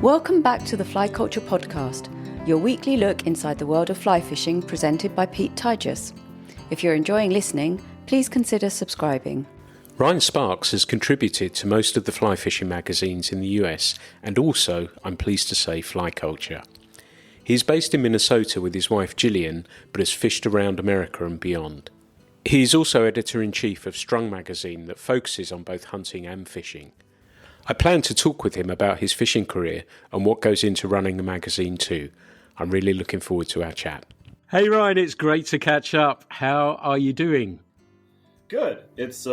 Welcome back to the Fly Culture Podcast, your weekly look inside the world of fly fishing presented by Pete Tigers. If you're enjoying listening, please consider subscribing. Ryan Sparks has contributed to most of the fly fishing magazines in the US and also, I'm pleased to say, Fly Culture. He is based in Minnesota with his wife Gillian, but has fished around America and beyond. He is also editor-in-chief of Strung Magazine that focuses on both hunting and fishing. I plan to talk with him about his fishing career and what goes into running the magazine too. I'm really looking forward to our chat. Hey Ryan, it's great to catch up. How are you doing? Good. It's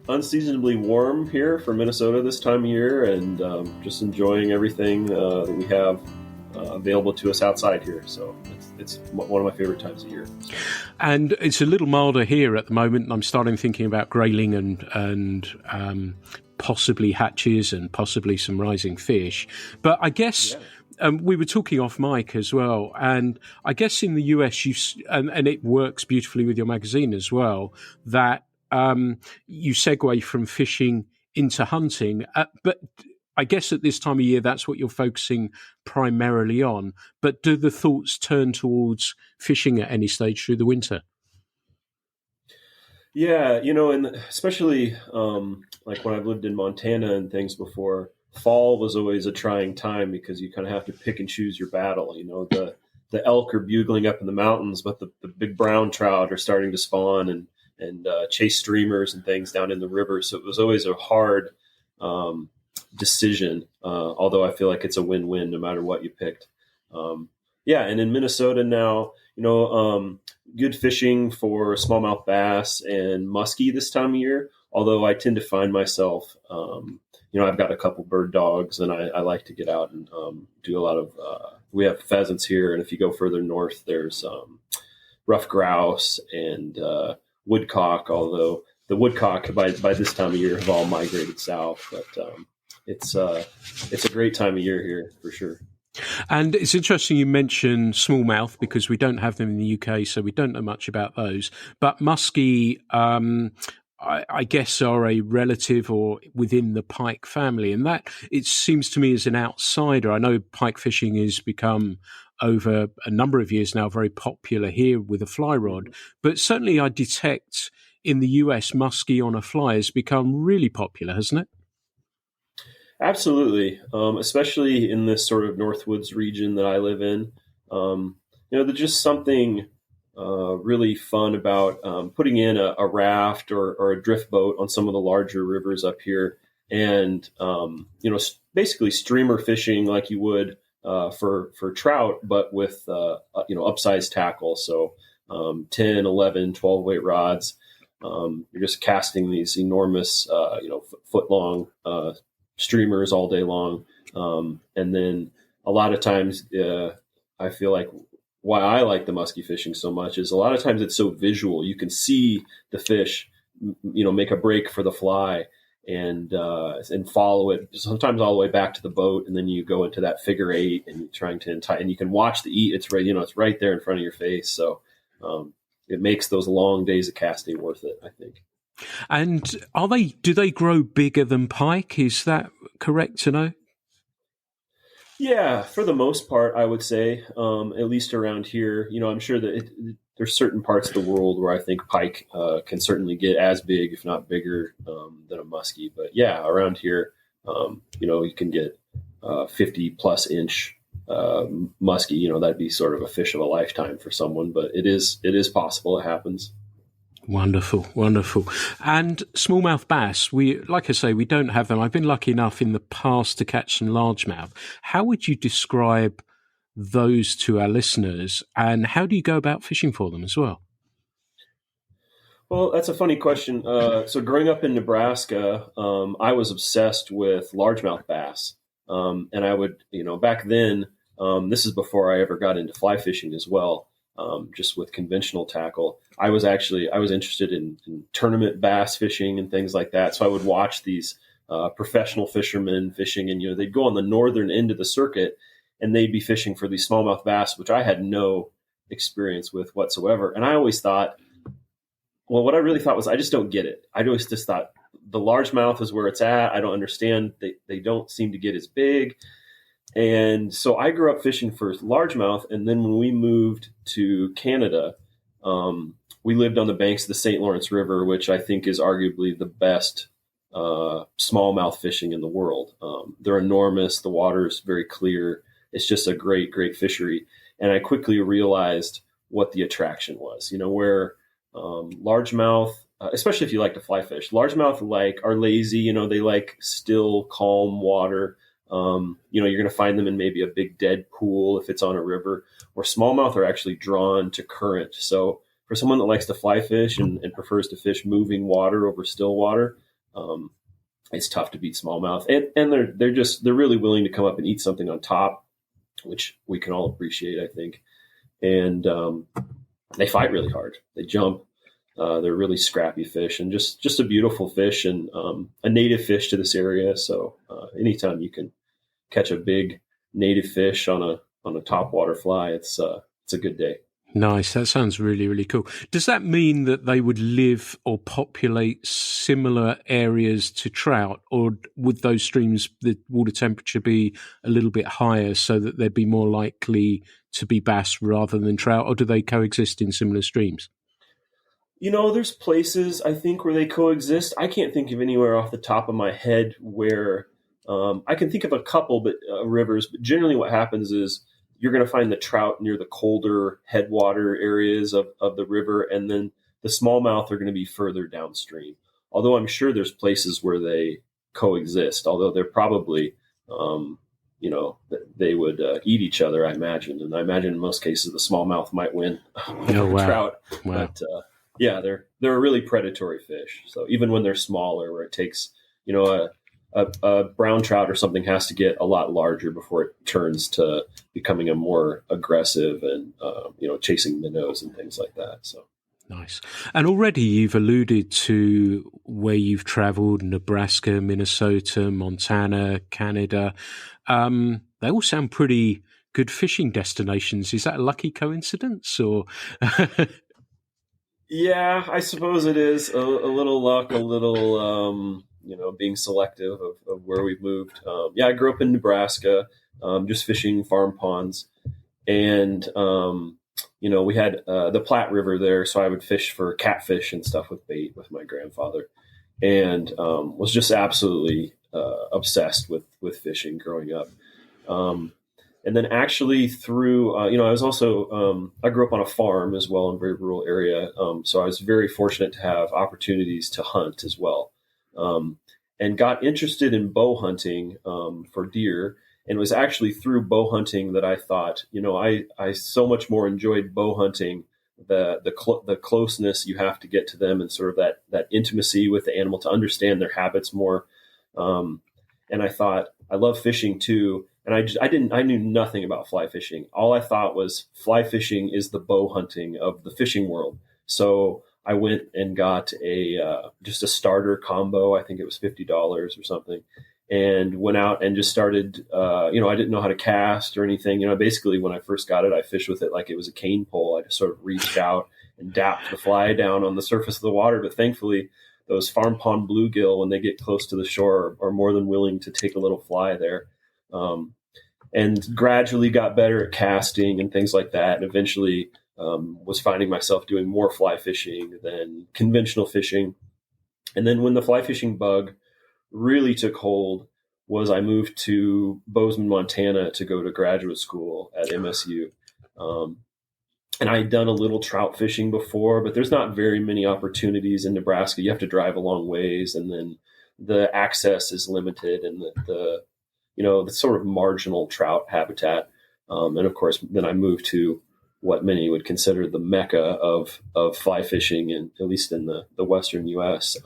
unseasonably warm here for Minnesota this time of year, and just enjoying everything that we have available to us outside here. So it's one of my favorite times of year. And it's a little milder here at the moment. I'm starting thinking about grayling and possibly hatches and possibly some rising fish. But I guess we were talking off mic as well. And I guess in the US, and it works beautifully with your magazine as well, that you segue from fishing into hunting. But I guess at this time of year, that's what you're focusing primarily on. But do the thoughts turn towards fishing at any stage through the winter? Yeah, and especially like when I've lived in Montana and things before, fall was always a trying time because you kind of have to pick and choose your battle. The elk are bugling up in the mountains, but the big brown trout are starting to spawn and chase streamers and things down in the river. So it was always a hard decision, although I feel like it's a win-win no matter what you picked. And in Minnesota now, good fishing for smallmouth bass and muskie this time of year, although I tend to find myself, I've got a couple bird dogs and I like to get out and do a lot of, we have pheasants here. And if you go further north, there's rough grouse and woodcock, although the woodcock by this time of year have all migrated south. But it's a great time of year here for sure. And it's interesting you mention smallmouth because we don't have them in the UK, so we don't know much about those. But muskie, I guess, are a relative or within the pike family. And that, it seems to me as an outsider, I know pike fishing has become over a number of years now very popular here with a fly rod. But certainly I detect in the US, muskie on a fly has become really popular, hasn't it? Absolutely, especially in this sort of Northwoods region that I live in. There's just something really fun about putting in a raft or a drift boat on some of the larger rivers up here, and basically streamer fishing like you would for trout, but with upsized tackle. So 10, 11, 12 weight rods. You're just casting these enormous, foot long streamers all day long. And then a lot of times I feel like why I like the muskie fishing so much is a lot of times it's so visual. You can see the fish, make a break for the fly and follow it sometimes all the way back to the boat. And then you go into that figure eight and you're trying to untie, and you can watch the eat. It's right, it's right there in front of your face. So it makes those long days of casting worth it, I think. And do they grow bigger than pike? Is that correct to know? Yeah, for the most part, I would say, at least around here, I'm sure that there's certain parts of the world where I think pike can certainly get as big, if not bigger, than a muskie. But yeah, around here, you can get 50 plus inch muskie. That'd be sort of a fish of a lifetime for someone, but it is possible. It happens. Wonderful, wonderful. And smallmouth bass, like I say, we don't have them. I've been lucky enough in the past to catch some largemouth. How would you describe those to our listeners, and how do you go about fishing for them as well? Well, that's a funny question. So growing up in Nebraska, I was obsessed with largemouth bass. And I would, back then, this is before I ever got into fly fishing as well. Just with conventional tackle, I was interested in tournament bass fishing and things like that. So I would watch these professional fishermen fishing, and they'd go on the northern end of the circuit, and they'd be fishing for these smallmouth bass, which I had no experience with whatsoever. And I always thought, well, what I really thought was, I just don't get it. I always just thought the largemouth is where it's at. I don't understand. They don't seem to get as big. And so I grew up fishing for largemouth. And then when we moved to Canada, we lived on the banks of the St. Lawrence River, which I think is arguably the best smallmouth fishing in the world. They're enormous. The water is very clear. It's just a great, great fishery. And I quickly realized what the attraction was, where largemouth, especially if you like to fly fish, largemouth are lazy, they like still, calm water. You're going to find them in maybe a big dead pool if it's on a river, where smallmouth are actually drawn to current. So for someone that likes to fly fish and prefers to fish moving water over still water, it's tough to beat smallmouth. And they're really willing to come up and eat something on top, which we can all appreciate, I think. And they fight really hard. They jump. They're really scrappy fish, and just a beautiful fish, and a native fish to this area. So anytime you can catch a big native fish on a topwater fly, it's a good day. Nice. That sounds really, really cool. Does that mean that they would live or populate similar areas to trout, or would those streams, the water temperature be a little bit higher so that they'd be more likely to be bass rather than trout, or do they coexist in similar streams? There's places, I think, where they coexist. I can't think of anywhere off the top of my head where I can think of a couple rivers, but generally what happens is you're going to find the trout near the colder headwater areas of the river, and then the smallmouth are going to be further downstream. Although I'm sure there's places where they coexist, although they're probably, they would eat each other, I imagine. And I imagine in most cases the smallmouth might win over trout. Wow. But yeah, they're a really predatory fish. So even when they're smaller, where it takes, a brown trout or something has to get a lot larger before it turns to becoming a more aggressive and, chasing minnows and things like that. So. Nice. And already you've alluded to where you've traveled: Nebraska, Minnesota, Montana, Canada. They all sound pretty good fishing destinations. Is that a lucky coincidence, or? Yeah, I suppose it is a little luck, a little, being selective of where we've moved. I grew up in Nebraska, just fishing farm ponds, and, we had the Platte River there, so I would fish for catfish and stuff with bait with my grandfather, and was just absolutely obsessed with fishing growing up. And then actually through, I was also, I grew up on a farm as well in a very rural area. So I was very fortunate to have opportunities to hunt as well. And got interested in bow hunting for deer. And it was actually through bow hunting that I thought, I so much more enjoyed bow hunting, the closeness you have to get to them, and sort of that intimacy with the animal to understand their habits more. And I thought, I love fishing too. And I knew nothing about fly fishing. All I thought was fly fishing is the bow hunting of the fishing world. So I went and got just a starter combo. I think it was $50 or something, and went out and just started. I didn't know how to cast or anything. Basically when I first got it, I fished with it like it was a cane pole. I just sort of reached out and dapped the fly down on the surface of the water. But thankfully, those farm pond bluegill, when they get close to the shore, are more than willing to take a little fly there. And gradually got better at casting and things like that. And eventually was finding myself doing more fly fishing than conventional fishing. And then when the fly fishing bug really took hold was I moved to Bozeman, Montana to go to graduate school at MSU. And I had done a little trout fishing before, but there's not very many opportunities in Nebraska. You have to drive a long ways, and then the access is limited, and the sort of marginal trout habitat. And of course, then I moved to what many would consider the mecca of fly fishing, at least in the Western U.S.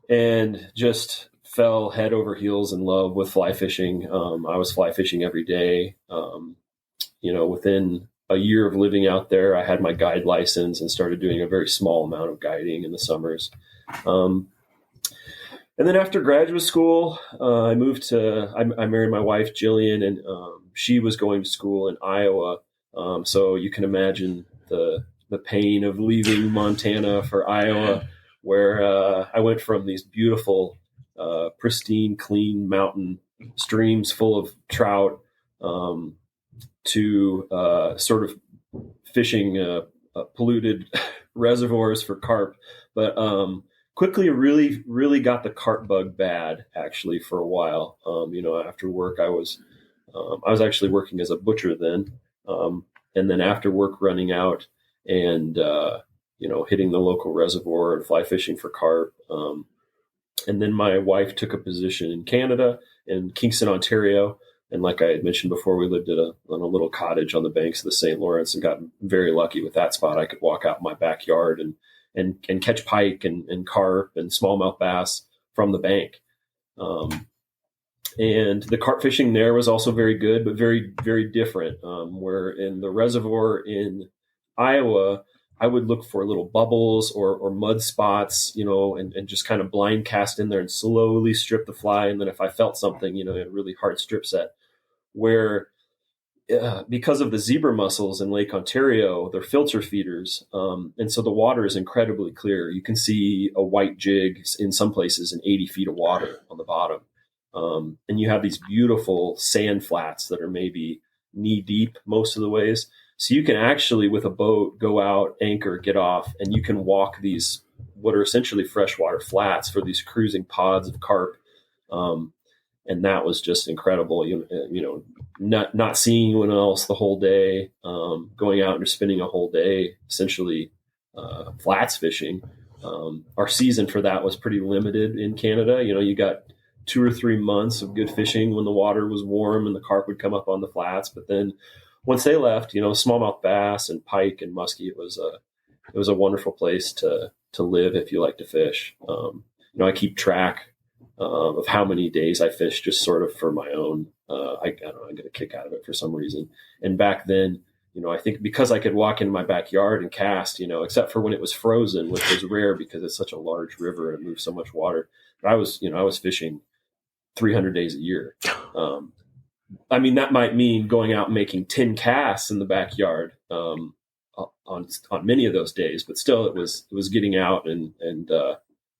And just fell head over heels in love with fly fishing. I was fly fishing every day. Within a year of living out there, I had my guide license and started doing a very small amount of guiding in the summers. And then after graduate school, I married my wife, Jillian, and she was going to school in Iowa. So you can imagine the pain of leaving Montana for Iowa, where I went from these beautiful, pristine, clean mountain streams full of trout, to sort of fishing polluted reservoirs for carp. But quickly really got the carp bug bad, actually, for a while. After work, I was actually working as a butcher then. And then after work running out and, hitting the local reservoir and fly fishing for carp. And then my wife took a position in Canada, in Kingston, Ontario. And like I had mentioned before, we lived on a little cottage on the banks of the St. Lawrence, and got very lucky with that spot. I could walk out in my backyard and catch pike and carp and smallmouth bass from the bank. And the carp fishing there was also very good, but very, very different. Where in the reservoir in Iowa, I would look for little bubbles or mud spots, and just kind of blind cast in there and slowly strip the fly. And then if I felt something, a really hard strip set, where because of the zebra mussels in Lake Ontario, they're filter feeders. And so the water is incredibly clear. You can see a white jig in some places in 80 feet of water on the bottom. And you have these beautiful sand flats that are maybe knee deep most of the ways. So you can actually, with a boat, go out, anchor, get off, and you can walk these, what are essentially freshwater flats for these cruising pods of carp. And that was just incredible. Not seeing anyone else the whole day, going out and just spending a whole day, essentially flats fishing. Our season for that was pretty limited in Canada. You got 2 or 3 months of good fishing when the water was warm and the carp would come up on the flats. But then once they left, smallmouth bass and pike and muskie, it was a wonderful place to live if you like to fish. I keep track of how many days I fish, just sort of for my own. I don't know, I get a kick out of it for some reason. And back then, I think because I could walk in my backyard and cast, except for when it was frozen, which was rare because it's such a large river and it moves so much water. But I was fishing 300 days a year. That might mean going out and making 10 casts in the backyard on many of those days, but still it was getting out and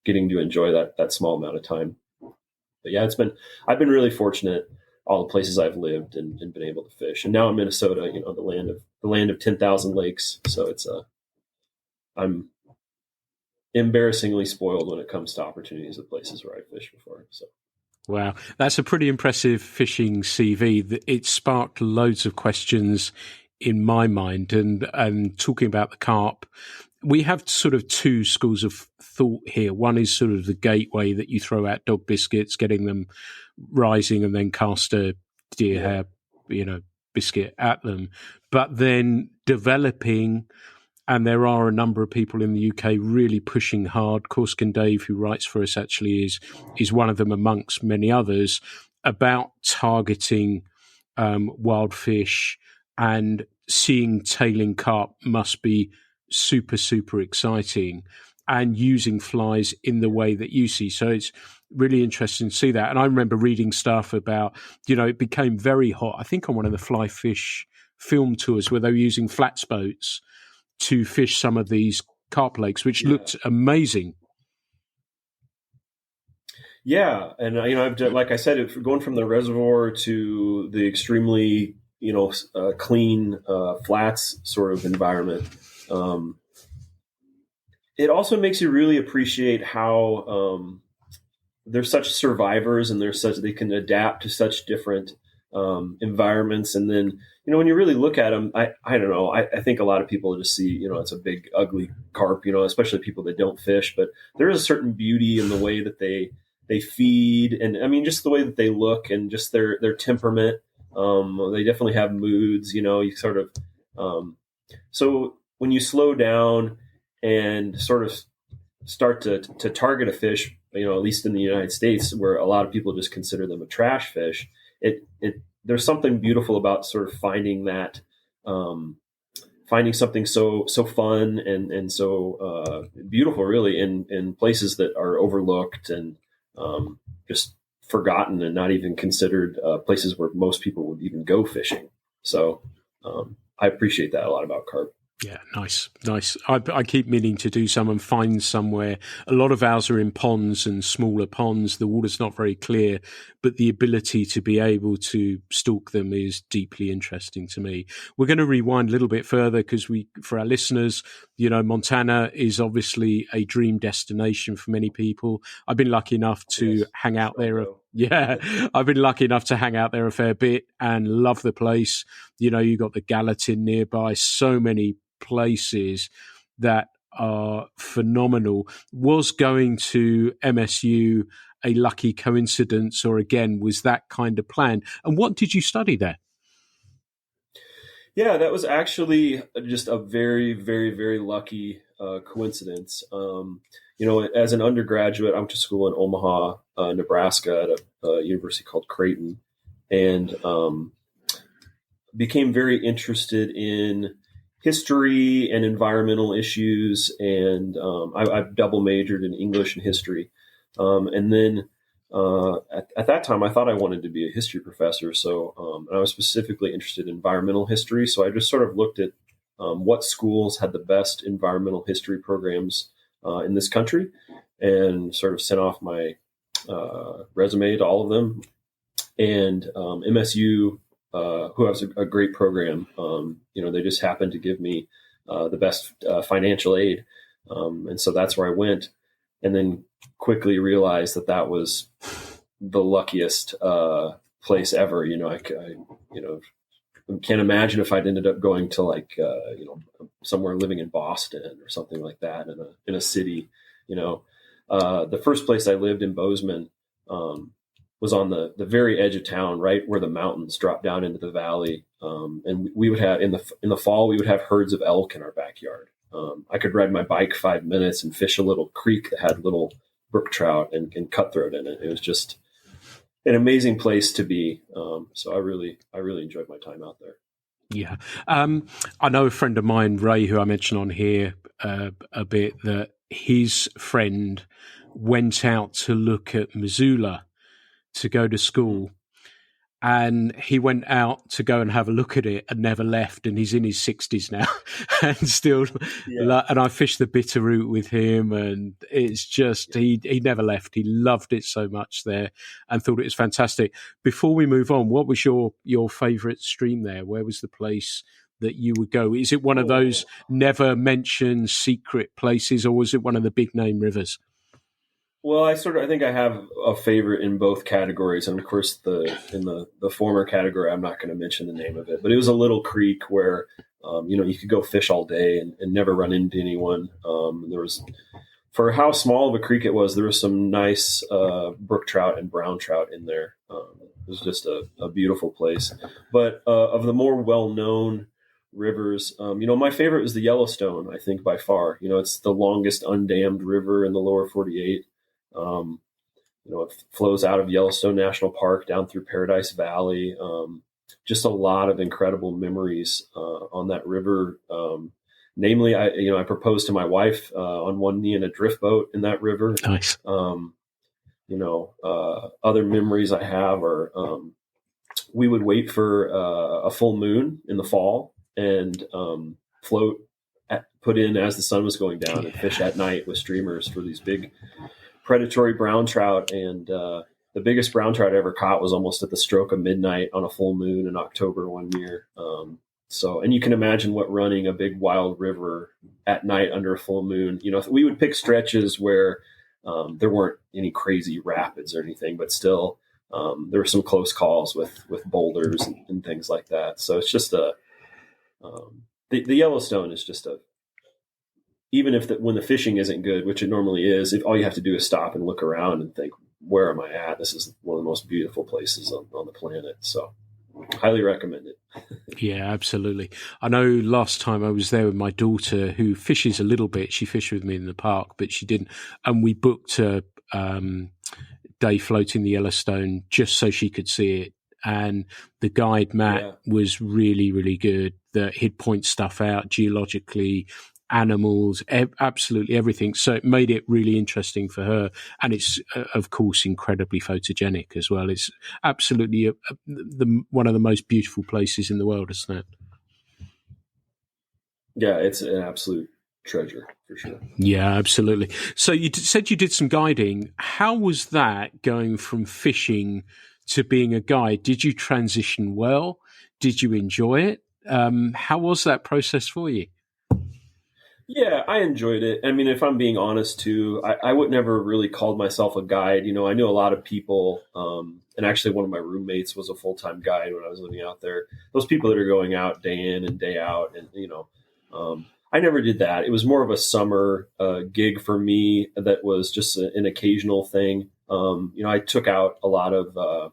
getting to enjoy that small amount of time. But yeah, I've been really fortunate, all the places I've lived and been able to fish. And now in Minnesota, the land of 10,000 lakes. So I'm embarrassingly spoiled when it comes to opportunities at places where I fished before. So. Wow, that's a pretty impressive fishing CV. It sparked loads of questions in my mind. And talking about the carp, we have sort of two schools of thought here. One is sort of the gateway that you throw out dog biscuits, getting them rising, and then cast a deer hair, biscuit at them. But then developing, and there are a number of people in the UK really pushing hard. Corskin Dave, who writes for us, actually is one of them amongst many others, about targeting wild fish, and seeing tailing carp must be super, super exciting, and using flies in the way that you see. So it's really interesting to see that. And I remember reading stuff about, it became very hot, I think on one of the fly fish film tours, where they were using flats boats to fish some of these carp lakes, which looked amazing. Yeah. And, I've done, like I said, going from the reservoir to the extremely, clean flats sort of environment, it also makes you really appreciate how they're such survivors, and they can adapt to such different environments. And then, when you really look at them, I don't know, I think a lot of people just see, it's a big, ugly carp, especially people that don't fish, but there is a certain beauty in the way that they feed. And just the way that they look and just their temperament. They definitely have moods, you sort of, so when you slow down and sort of start to target a fish, at least in the United States, where a lot of people just consider them a trash fish, there's something beautiful about sort of finding that, finding something so fun and so beautiful, really, in places that are overlooked and just forgotten and not even considered places where most people would even go fishing. So I appreciate that a lot about carp. Yeah, nice. I keep meaning to do some and find somewhere. A lot of ours are in ponds and smaller ponds. The water's not very clear, but the ability to be able to stalk them is deeply interesting to me. We're going to rewind a little bit further because for our listeners, Montana is obviously a dream destination for many people. I've been lucky enough to hang out there. Yeah, I've been lucky enough to hang out there a fair bit and love the place. You got the Gallatin nearby, so many places that are phenomenal. Was going to MSU a lucky coincidence, or again, was that kind of plan? And what did you study there? Yeah, that was actually just a very, very, very lucky coincidence. As an undergraduate, I went to school in Omaha, Nebraska, at a university called Creighton, and became very interested in history and environmental issues. And I've double majored in English and history. And then at that time, I thought I wanted to be a history professor. So I was specifically interested in environmental history. So I just sort of looked at what schools had the best environmental history programs in this country, and sort of sent off my resume to all of them. And MSU, who has a great program, they just happened to give me the best financial aid. And so that's where I went. And then quickly realized that was the luckiest place ever. I can't imagine if I'd ended up going to somewhere living in Boston or something like that in a city. The first place I lived in Bozeman was on the very edge of town, right where the mountains drop down into the valley. And we would have in the fall, we would have herds of elk in our backyard. I could ride my bike 5 minutes and fish a little creek that had little brook trout and cutthroat in it. It was just an amazing place to be. So I really enjoyed my time out there. Yeah. I know a friend of mine, Ray, who I mentioned on here a bit, that his friend went out to look at Missoula to go to school. And he went out to go and have a look at it and never left. And he's in his 60s now and still. Yeah. And I fished the Bitterroot with him, and it's just he never left. He loved it so much there and thought it was fantastic. Before we move on, what was your favourite stream there? Where was the place that you would go? Is it one of those never mentioned secret places, or was it one of the big name rivers? Well, I think I have a favorite in both categories. And of course, in the former category, I'm not going to mention the name of it, but it was a little creek where, you could go fish all day and never run into anyone. There was, for how small of a creek it was, there was some nice brook trout and brown trout in there. It was just a beautiful place. But of the more well-known rivers, my favorite was the Yellowstone, I think, by far. It's the longest undammed river in the lower 48. It flows out of Yellowstone National Park down through Paradise Valley. Just a lot of incredible memories on that river. Namely, I proposed to my wife on one knee in a drift boat in that river. Nice. Other memories I have are we would wait for a full moon in the fall and put in as the sun was going down and fish at night with streamers for these big predatory brown trout. And the biggest brown trout I ever caught was almost at the stroke of midnight on a full moon in October one year. And you can imagine what running a big wild river at night under a full moon, we would pick stretches where there weren't any crazy rapids or anything, but still there were some close calls with boulders and things like that. So it's just the Yellowstone is just even if when the fishing isn't good, which it normally is, if all you have to do is stop and look around and think, where am I at? This is one of the most beautiful places on the planet. So highly recommend it. Yeah, absolutely. I know last time I was there with my daughter, who fishes a little bit. She fished with me in the park, but she didn't. And we booked a day floating the Yellowstone just so she could see it. And the guide, Matt, was really, really good. That he'd point stuff out geologically, animals, absolutely everything. So it made it really interesting for her. And it's, of course, incredibly photogenic as well. It's absolutely one of the most beautiful places in the world, isn't it? Yeah, it's an absolute treasure for sure. Yeah, absolutely. So you said you did some guiding. How was that going from fishing to being a guide? Did you transition well? Did you enjoy it? How was that process for you? Yeah, I enjoyed it. I mean, if I'm being honest too, I would never really called myself a guide. I knew a lot of people, and actually one of my roommates was a full-time guide when I was living out there. Those people that are going out day in and day out, and I never did that. It was more of a summer gig for me that was just an occasional thing. I took out a lot of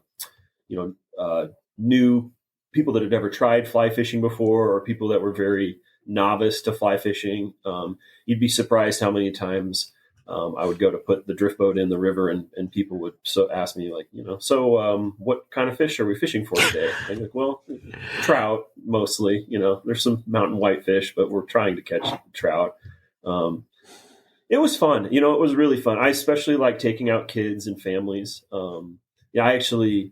new people that had never tried fly fishing before, or people that were very novice to fly fishing. You'd be surprised how many times I would go to put the drift boat in the river, and people would ask me like, what kind of fish are we fishing for today? I'm like, well, trout mostly. There's some mountain whitefish, but we're trying to catch trout. It was fun. It was really fun. I especially like taking out kids and families. I actually,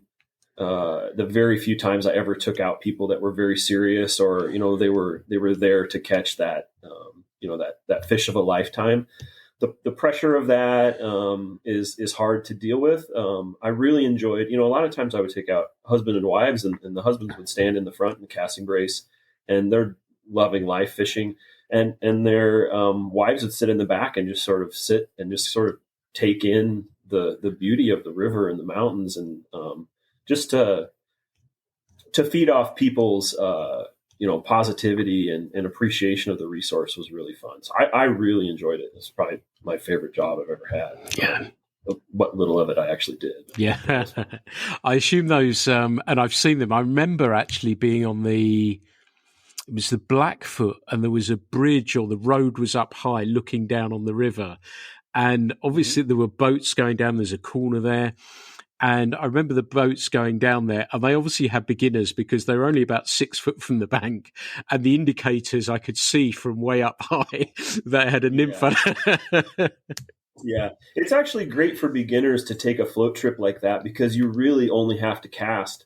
the very few times I ever took out people that were very serious, or they were there to catch that that fish of a lifetime. The pressure of that is hard to deal with. I really enjoyed. A lot of times I would take out husband and wives, and the husbands would stand in the front in the casting brace, and they're loving life fishing, and their wives would sit in the back and just sort of sit and just sort of take in the beauty of the river and the mountains, and just to feed off people's positivity and appreciation of the resource was really fun. So I really enjoyed it. It's probably my favorite job I've ever had. Yeah. What little of it I actually did. Yeah. I assume those, and I've seen them. I remember actually being on it was the Blackfoot, and there was a bridge, or the road was up high looking down on the river. And obviously there were boats going down. There's a corner there. And I remember the boats going down there, and they obviously had beginners because they were only about 6 foot from the bank. And the indicators I could see from way up high, they had a nymph. Yeah. Yeah. It's actually great for beginners to take a float trip like that, because you really only have to cast,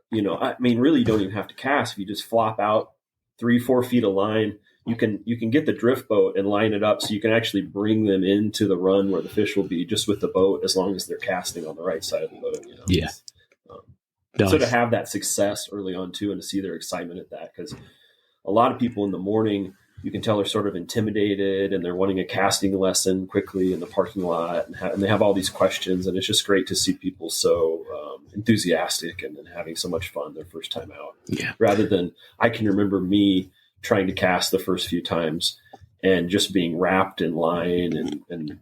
really you don't even have to cast. If you just flop out 3-4 feet of line, you can get the drift boat and line it up so you can actually bring them into the run where the fish will be just with the boat, as long as they're casting on the right side of the boat. Yeah. Nice. So to have that success early on too, and to see their excitement at that, because a lot of people in the morning, you can tell they're sort of intimidated and they're wanting a casting lesson quickly in the parking lot, and they have all these questions, and it's just great to see people so enthusiastic and having so much fun their first time out. Yeah. Rather than, I can remember me trying to cast the first few times and just being wrapped in line, and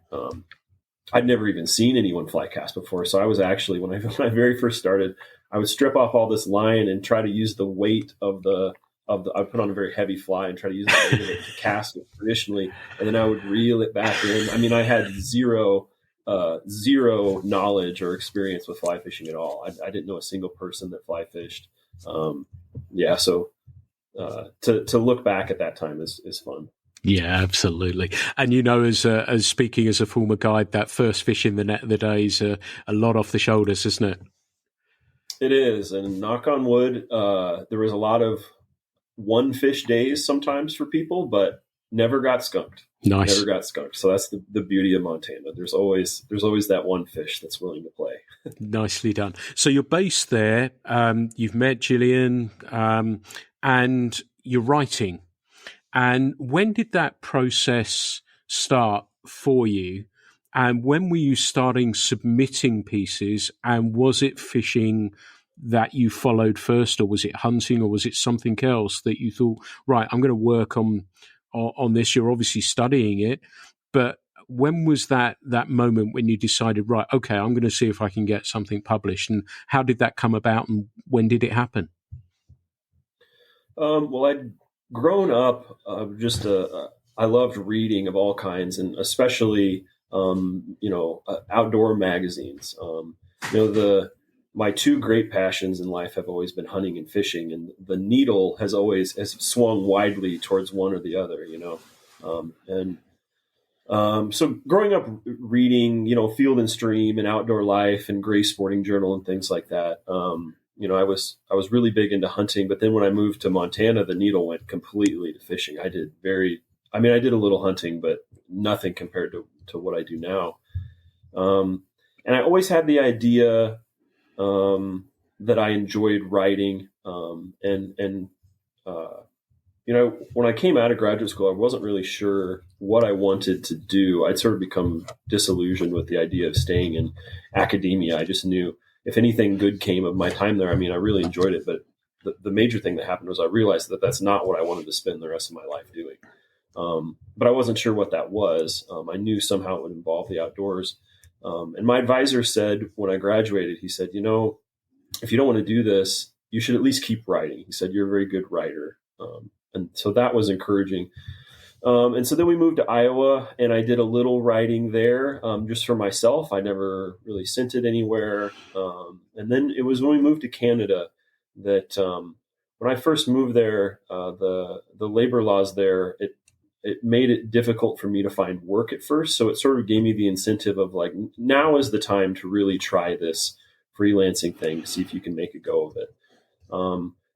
I'd never even seen anyone fly cast before. So I was actually, when I very first started, I would strip off all this line and try to use the weight of I put on a very heavy fly and try to use the weight of it to cast it traditionally, and then I would reel it back in. I mean, I had zero knowledge or experience with fly fishing at all. I didn't know a single person that fly fished. So to look back at that time is fun. Yeah, absolutely. And as speaking as a former guide, that first fish in the net of the day is a lot off the shoulders, isn't it? It is, and knock on wood, there was a lot of one fish days sometimes for people, but never got skunked. Nice. Never got skunked. So that's the beauty of Montana. There's always that one fish that's willing to play. Nicely done. So you're based there. You've met Gillian, and you're writing. And when did that process start for you? And when were you starting submitting pieces? And was it fishing that you followed first, or was it hunting, or was it something else that you thought, right, I'm going to work on this? You're obviously studying it, but when was that moment when you decided, right, okay, I'm going to see if I can get something published? And how did that come about, and when did it happen? Well, I'd grown up I loved reading of all kinds, and especially outdoor magazines. My two great passions in life have always been hunting and fishing, and the needle has swung widely towards one or the other, so growing up reading, Field and Stream and Outdoor Life and Gray Sporting Journal and things like that, I was really big into hunting, but then when I moved to Montana, the needle went completely to fishing. I did a little hunting, but nothing compared to what I do now. And I always had the idea that I enjoyed writing. When I came out of graduate school, I wasn't really sure what I wanted to do. I'd sort of become disillusioned with the idea of staying in academia. I just knew if anything good came of my time there, I really enjoyed it. But the major thing that happened was I realized that that's not what I wanted to spend the rest of my life doing. But I wasn't sure what that was. I knew somehow it would involve the outdoors. And my advisor said when I graduated, he said, if you don't want to do this, you should at least keep writing. He said, you're a very good writer. And so that was encouraging. And so then we moved to Iowa, and I did a little writing there just for myself. I never really sent it anywhere. And then it was when we moved to Canada that when I first moved there, the labor laws there, it made it difficult for me to find work at first. So it sort of gave me the incentive of like, now is the time to really try this freelancing thing, see if you can make a go of it.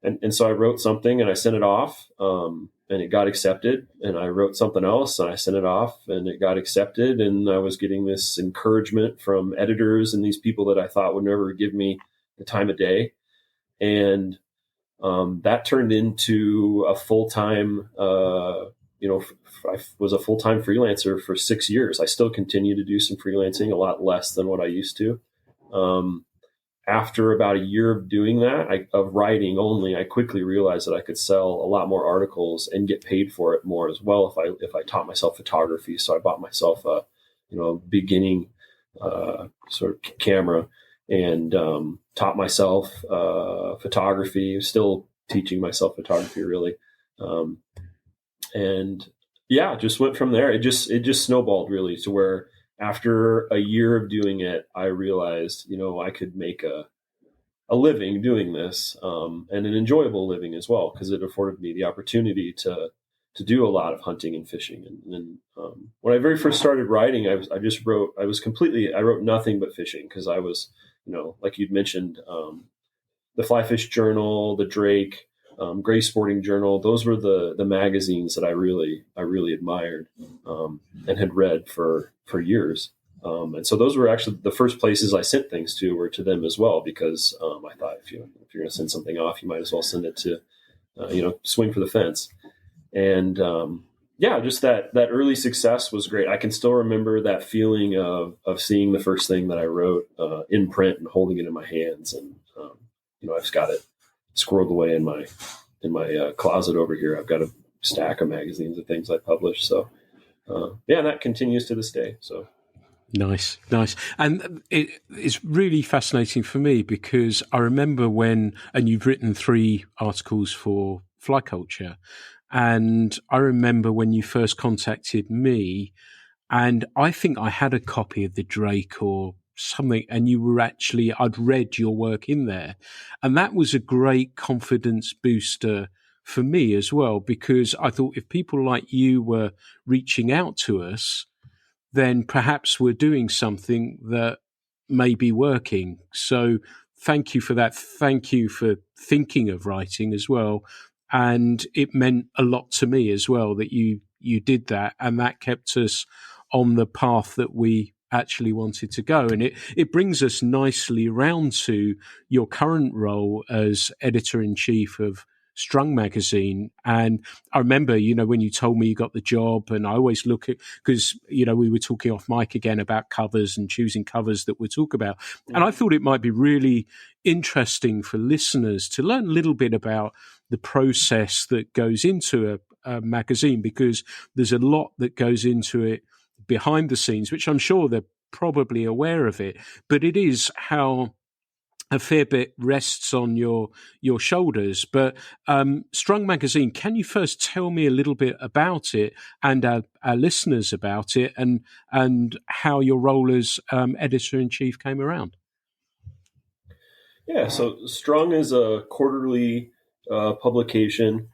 And so I wrote something and I sent it off, and it got accepted. And I wrote something else and I sent it off and it got accepted. And I was getting this encouragement from editors and these people that I thought would never give me the time of day. And that turned into a full-time, I was a full-time freelancer for 6 years. I still continue to do some freelancing, a lot less than what I used to. After about a year of doing that, of writing only, I quickly realized that I could sell a lot more articles and get paid for it more as well if I taught myself photography. So I bought myself a beginning sort of camera and taught myself photography. Still teaching myself photography really, and yeah, just went from there. It just snowballed really to where, after a year of doing it, I realized, I could make a living doing this, and an enjoyable living as well, because it afforded me the opportunity to do a lot of hunting and fishing. And when I very first started writing, I wrote nothing but fishing, because I was, like you'd mentioned, the Fly Fish Journal, the Drake, Gray Sporting Journal. Those were the magazines that I really admired and had read for years. And so those were actually the first places I sent things to, were to them as well, because I thought if you're going to send something off, you might as well send it to swing for the fence. And just that early success was great. I can still remember that feeling of seeing the first thing that I wrote in print and holding it in my hands, and I've just got it squirreled away in my closet over here. I've got a stack of magazines and things I published. So that continues to this day. So nice. And it's really fascinating for me, because I remember and you've written 3 articles for Fly Culture, and I remember when you first contacted me, and I think I had a copy of the Drake or something, and I'd read your work in there, and that was a great confidence booster for me as well, because I thought if people like you were reaching out to us, then perhaps we're doing something that may be working. So thank you for that. Thank you for thinking of writing as well. And it meant a lot to me as well that you did that, and that kept us on the path that we actually wanted to go. And it brings us nicely around to your current role as editor-in-chief of Strung Magazine. And I remember, when you told me you got the job, and I always look at, because, we were talking off mic again about covers and choosing covers that we'll talk about. And I thought it might be really interesting for listeners to learn a little bit about the process that goes into a magazine, because there's a lot that goes into it behind the scenes, which I'm sure they're probably aware of it, but it is how a fair bit rests on your shoulders. But Strung Magazine, can you first tell me a little bit about it and our listeners about it, and how your role as editor-in-chief came around? Yeah, so Strung is a quarterly publication.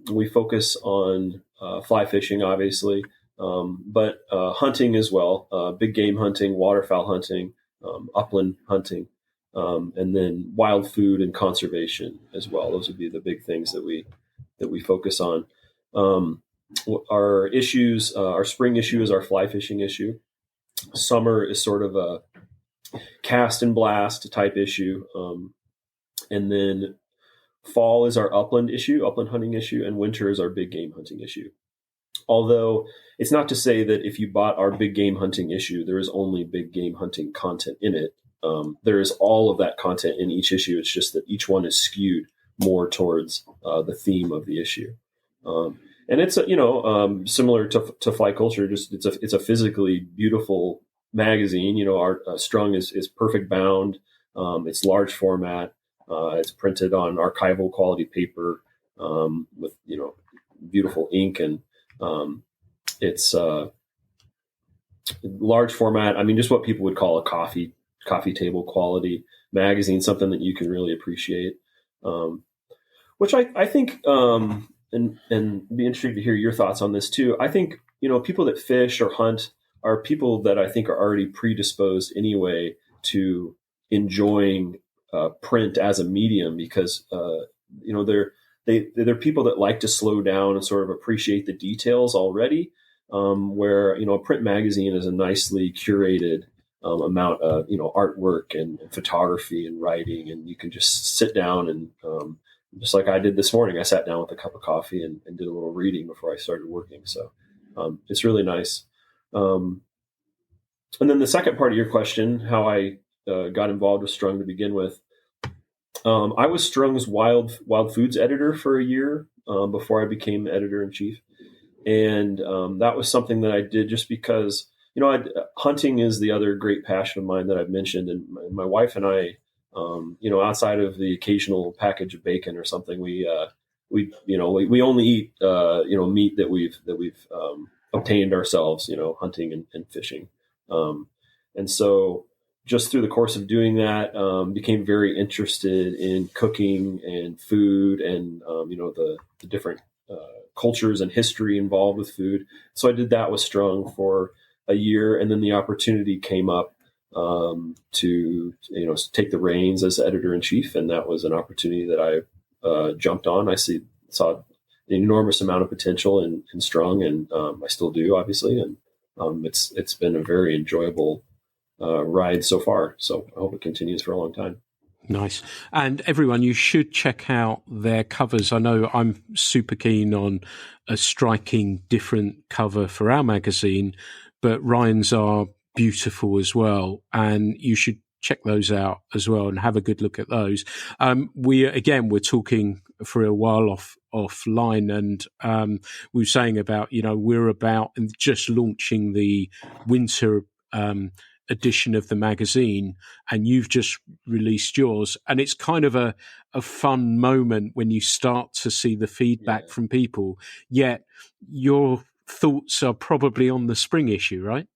We focus on fly fishing, obviously, but hunting as well, big game hunting, waterfowl hunting, upland hunting. and then wild food and conservation as well. Those would be the big things that we focus on. Our issues, our spring issue is our fly fishing issue. Summer is sort of a cast and blast type issue. And then fall is our upland hunting issue, and winter is our big game hunting issue. Although it's not to say that if you bought our big game hunting issue, there is only big game hunting content in it. There is all of that content in each issue. It's just that each one is skewed more towards the theme of the issue. And it's similar to Fly Culture. Just it's a physically beautiful magazine. Our Strung is perfect bound. It's large format. It's printed on archival quality paper with beautiful ink, and it's large format. I mean, just what people would call a coffee table quality magazine, something that you can really appreciate. Which I think, and be interested to hear your thoughts on this too. I think people that fish or hunt are people that I think are already predisposed anyway to enjoying print as a medium, because they're people that like to slow down and sort of appreciate the details already. Where a print magazine is a nicely curated amount of artwork and photography and writing, and you can just sit down and just like I did this morning, I sat down with a cup of coffee and did a little reading before I started working. So it's really nice. And then the second part of your question, how I got involved with Strung to begin with. I was Strung's wild foods editor for a year before I became editor in chief, and that was something that I did just because hunting is the other great passion of mine that I've mentioned, and my wife and I, outside of the occasional package of bacon or something, we only eat meat that we've obtained ourselves, hunting and fishing, and so. Just through the course of doing that, became very interested in cooking and food and, the different cultures and history involved with food. So I did that with Strung for a year. And then the opportunity came up to take the reins as editor-in-chief. And that was an opportunity that I jumped on. I saw an enormous amount of potential in Strung, and I still do, obviously. And it's been a very enjoyable ride so far. So I hope it continues for a long time. Nice. And everyone, you should check out their covers. I know I'm super keen on a striking different cover for our magazine, but Ryan's are beautiful as well. And you should check those out as well and have a good look at those. We're talking for a while offline, and we were saying about, we're about just launching the winter edition of the magazine, and you've just released yours, and it's kind of a fun moment when you start to see the feedback from people, yet your thoughts are probably on the spring issue, right?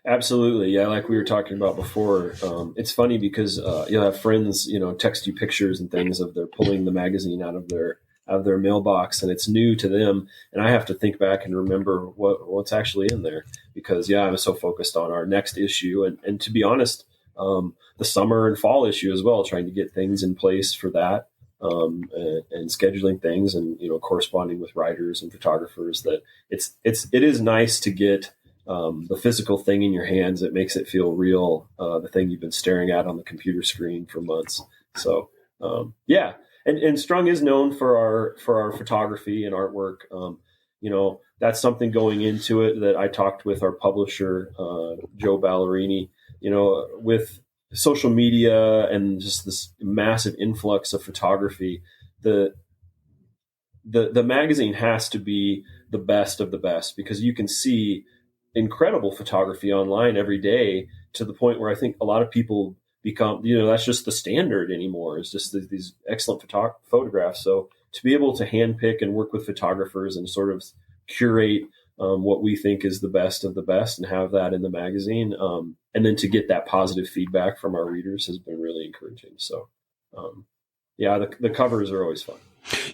Absolutely. Yeah. Like we were talking about before, it's funny because you'll have friends, text you pictures and things of they're pulling the magazine out of their mailbox, and it's new to them. And I have to think back and remember what's actually in there, because I was so focused on our next issue. And to be honest, the summer and fall issue as well, trying to get things in place for that, and scheduling things and, corresponding with writers and photographers, that it is nice to get the physical thing in your hands. It makes it feel real. The thing you've been staring at on the computer screen for months. So, yeah. And Strung is known for our photography and artwork. That's something going into it that I talked with our publisher, Joe Ballerini. With social media and just this massive influx of photography, the magazine has to be the best of the best, because you can see incredible photography online every day, to the point where I think a lot of people become, that's just the standard anymore. It's just these excellent photographs. So to be able to handpick and work with photographers and sort of curate what we think is the best of the best and have that in the magazine, and then to get that positive feedback from our readers has been really encouraging. So, the covers are always fun.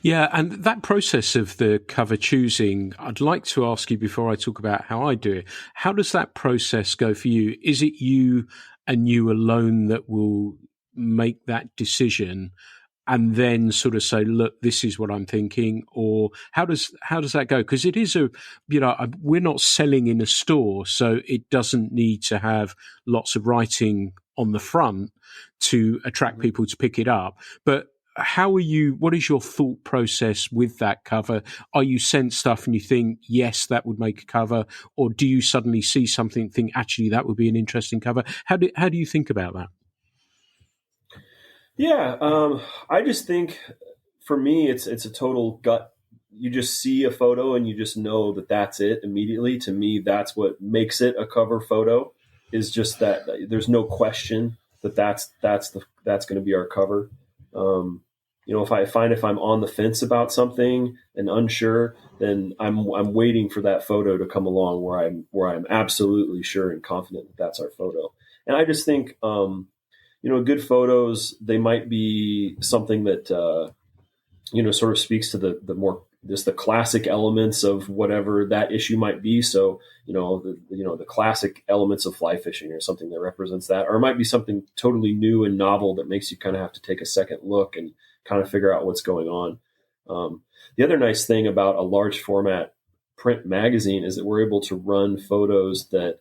Yeah, and that process of the cover choosing, I'd like to ask you before I talk about how I do it. How does that process go for you? Is it you and you alone that will make that decision, and then sort of say, look, this is what I'm thinking? Or how does that go? Because it is we're not selling in a store, so it doesn't need to have lots of writing on the front to attract people to pick it up. But what is your thought process with that cover? Are you sent stuff and you think, yes, that would make a cover? Or do you suddenly see something and think, actually, that would be an interesting cover? How do you think about that? Yeah, I just think for me, it's a total gut. You just see a photo and you just know that that's it immediately. To me, that's what makes it a cover photo. Is just that there's no question that that's going to be our cover. If I'm on the fence about something and unsure, then I'm waiting for that photo to come along where I'm absolutely sure and confident that that's our photo. And I just think. Good photos, they might be something that, sort of speaks to the more, just the classic elements of whatever that issue might be. So, the classic elements of fly fishing or something that represents that, or it might be something totally new and novel that makes you kind of have to take a second look and kind of figure out what's going on. The other nice thing about a large format print magazine is that we're able to run photos that,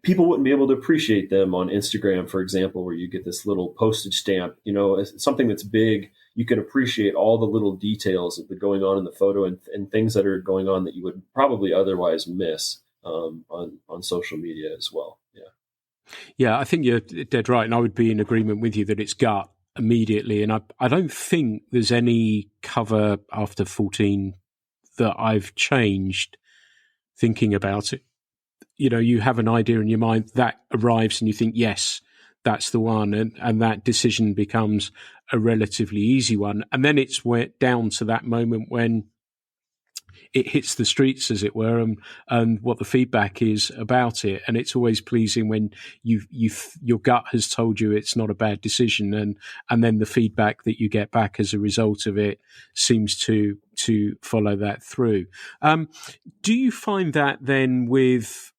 people wouldn't be able to appreciate them on Instagram, for example, where you get this little postage stamp. It's something that's big. You can appreciate all the little details that are going on in the photo and things that are going on that you would probably otherwise miss on social media as well. Yeah, I think you're dead right. And I would be in agreement with you that it's gut immediately. And I don't think there's any cover after 14 that I've changed thinking about it. You have an idea in your mind that arrives and you think, yes, that's the one. And that decision becomes a relatively easy one. And then it's down to that moment when it hits the streets, as it were, and what the feedback is about it. And it's always pleasing when your gut has told you it's not a bad decision, and then the feedback that you get back as a result of it seems to follow that through. Do you find that then with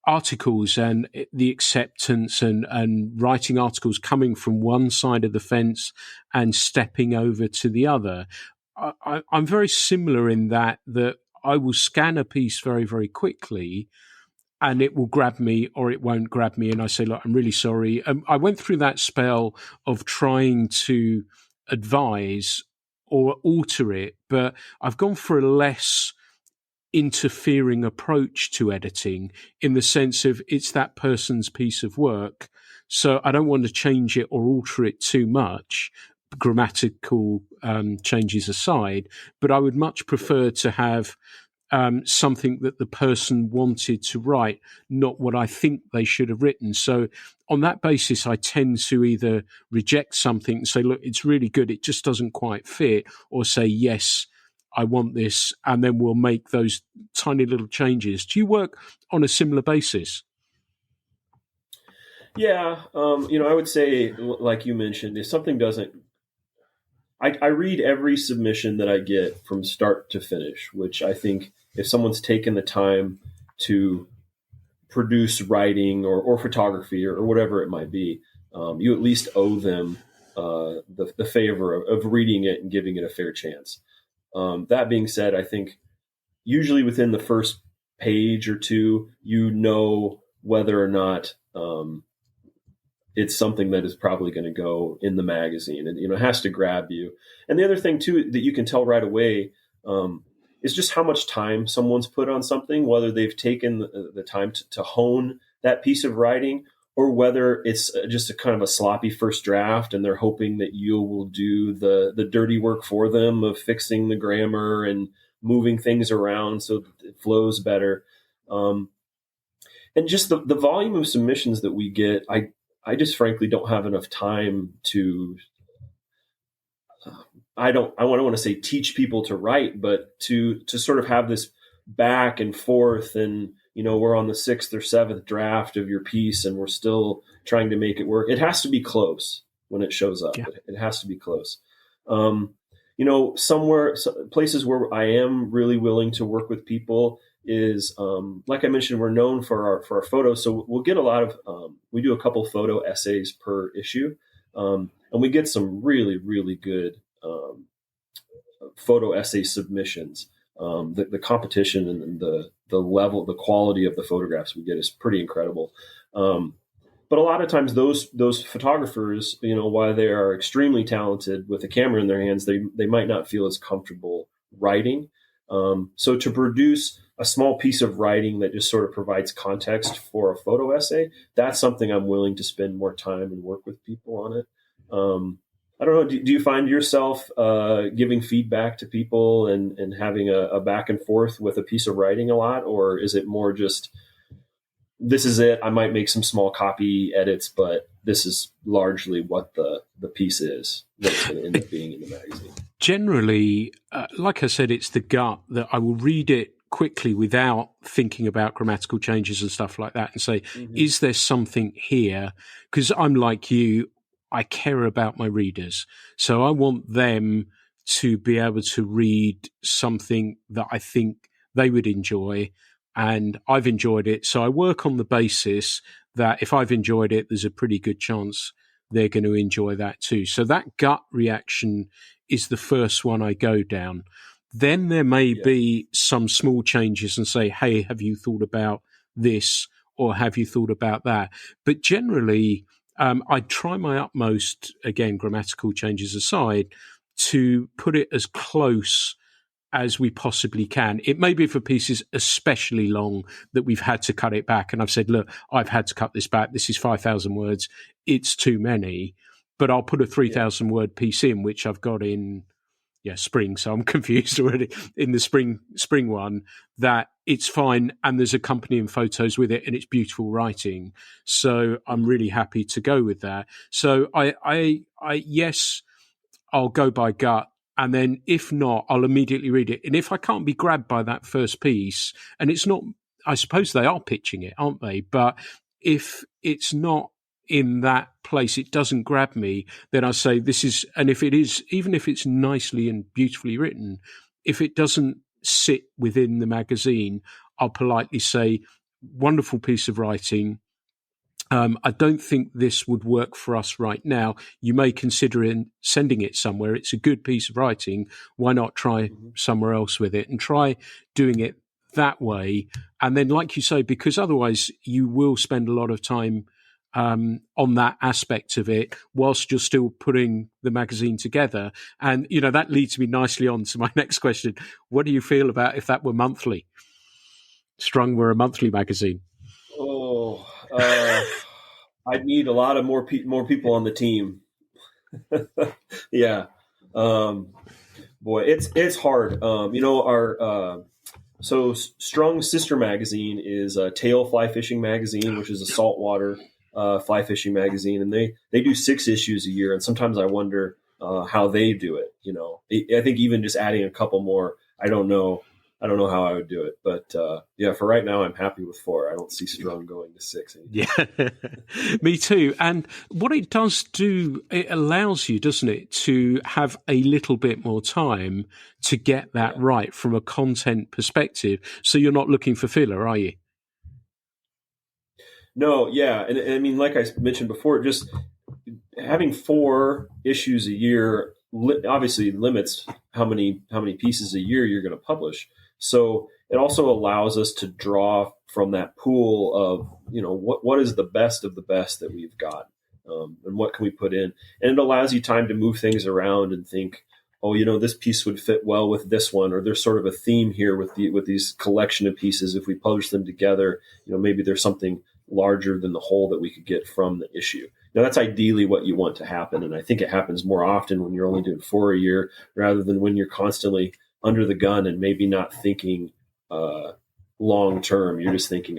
articles and the acceptance and writing articles coming from one side of the fence and stepping over to the other? I'm very similar in that I will scan a piece very, very quickly and it will grab me or it won't grab me. And I say, look, I'm really sorry. I went through that spell of trying to advise or alter it, but I've gone for a less interfering approach to editing in the sense of it's that person's piece of work. So I don't want to change it or alter it too much, grammatical changes aside, but I would much prefer to have something that the person wanted to write, not what I think they should have written. So on that basis, I tend to either reject something and say, look, it's really good, it just doesn't quite fit, or say, yes, I want this, and then we'll make those tiny little changes. Do you work on a similar basis? Yeah. I would say, like you mentioned, if something doesn't, I read every submission that I get from start to finish, which I think if someone's taken the time to produce writing or photography or whatever it might be, you at least owe them the favor of reading it and giving it a fair chance. That being said, I think usually within the first page or two, whether or not it's something that is probably going to go in the magazine, and it has to grab you. And the other thing too that you can tell right away is just how much time someone's put on something, whether they've taken the time to hone that piece of writing, or whether it's just a kind of a sloppy first draft and they're hoping that you will do the dirty work for them of fixing the grammar and moving things around so that it flows better. And just the volume of submissions that we get, I just frankly don't have enough time to, I don't want to say teach people to write, but to sort of have this back and forth, and we're on the 6th or 7th draft of your piece and we're still trying to make it work. It has to be close when it shows up. Yeah. It has to be close. Places where I am really willing to work with people is, like I mentioned, we're known for our photos. So we'll get a lot of, we do a couple photo essays per issue. And we get some really, really good photo essay submissions. The competition and the level, the quality of the photographs we get is pretty incredible. But a lot of times those photographers, while they are extremely talented with a camera in their hands, they might not feel as comfortable writing. So to produce a small piece of writing that just sort of provides context for a photo essay, that's something I'm willing to spend more time and work with people on it. I don't know. Do you find yourself giving feedback to people and having a back and forth with a piece of writing a lot, or is it more just, this is it, I might make some small copy edits, but this is largely what the piece is that's going to end up being in the magazine? Generally, like I said, it's the gut that I will read it quickly without thinking about grammatical changes and stuff like that and say, is there something here? Because I'm like you, I care about my readers. So I want them to be able to read something that I think they would enjoy. And I've enjoyed it. So I work on the basis that if I've enjoyed it, there's a pretty good chance they're going to enjoy that too. So that gut reaction is the first one I go down. Then there may be some small changes and say, hey, have you thought about this or have you thought about that? But generally, I try my utmost, again, grammatical changes aside, to put it as close as we possibly can. It may be for pieces especially long that we've had to cut it back. And I've said, look, I've had to cut this back. This is 5,000 words. It's too many. But I'll put a 3,000 word piece in, which I've got in spring. So I'm confused already, in the spring one, that it's fine. And there's accompanying photos with it and it's beautiful writing. So I'm really happy to go with that. So I yes, I'll go by gut. And then if not, I'll immediately read it. And if I can't be grabbed by that first piece, and it's not, I suppose they are pitching it, aren't they? But if it's not in that place, it doesn't grab me, then I say this is, and if it is, even if it's nicely and beautifully written, if it doesn't sit within the magazine, I'll politely say, wonderful piece of writing. I don't think this would work for us right now. You may consider sending it somewhere. It's a good piece of writing. Why not try somewhere else with it and try doing it that way? And then, like you say, because otherwise you will spend a lot of time on that aspect of it whilst you're still putting the magazine together. And, that leads me nicely on to my next question. What do you feel about if that were monthly? Strung were a monthly magazine. Oh, I'd need a lot of more people on the team. Yeah. Boy, it's hard. Our so Strung sister magazine is a tail fly fishing magazine, which is a saltwater fly fishing magazine, and they do 6 issues a year. And sometimes I wonder how they do it. I think even just adding a couple more, I don't know how I would do it, but for right now, I'm happy with 4. I don't see Strung going to 6 anymore. Yeah, me too. And what it does do, it allows you, doesn't it, to have a little bit more time to get that right from a content perspective. So you're not looking for filler, are you? No, yeah, and I mean, like I mentioned before, just having 4 issues a year obviously limits how many pieces a year you're going to publish. So it also allows us to draw from that pool of, what is the best of the best that we've got, and what can we put in? And it allows you time to move things around and think, oh, this piece would fit well with this one, or there's sort of a theme here with these collection of pieces. If we publish them together, maybe there's something larger than the whole that we could get from the issue. Now, that's ideally what you want to happen, and I think it happens more often when you're only doing 4 a year rather than when you're constantly under the gun and maybe not thinking long term. You're just thinking,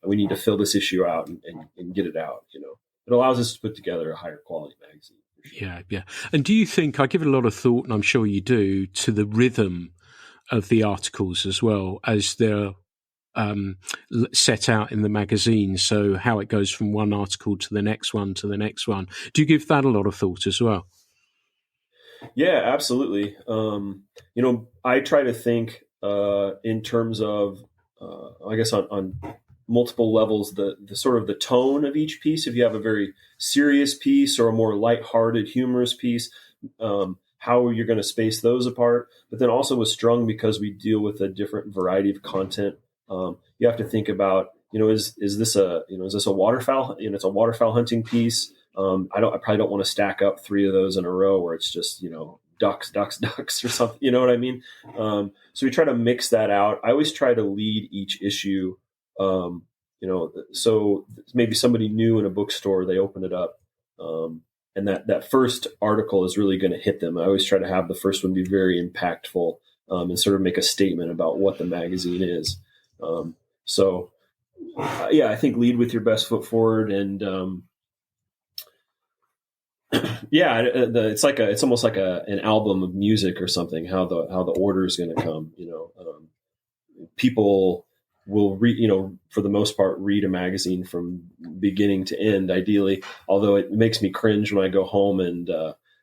we need to fill this issue out and get it out. It allows us to put together a higher quality magazine. Sure. Yeah. And do you think, I give it a lot of thought, and I'm sure you do, to the rhythm of the articles as well as they're set out in the magazine? So how it goes from one article to the next one to the next one. Do you give that a lot of thought as well? Yeah, absolutely. I try to think in terms of I guess on multiple levels, the sort of the tone of each piece. If you have a very serious piece or a more lighthearted, humorous piece, how you're going to space those apart. But then also with Strung, because we deal with a different variety of content, you have to think about, is this a waterfowl? It's a waterfowl hunting piece. I probably don't want to stack up 3 of those in a row where it's just, ducks, ducks, ducks or something. You know what I mean? So we try to mix that out. I always try to lead each issue. So maybe somebody new in a bookstore, they open it up. And that first article is really going to hit them. I always try to have the first one be very impactful, and sort of make a statement about what the magazine is. I think lead with your best foot forward, and it's almost like an album of music or something. How the order is going to come. People will read, for the most part, read a magazine from beginning to end, ideally. Although it makes me cringe when I go home and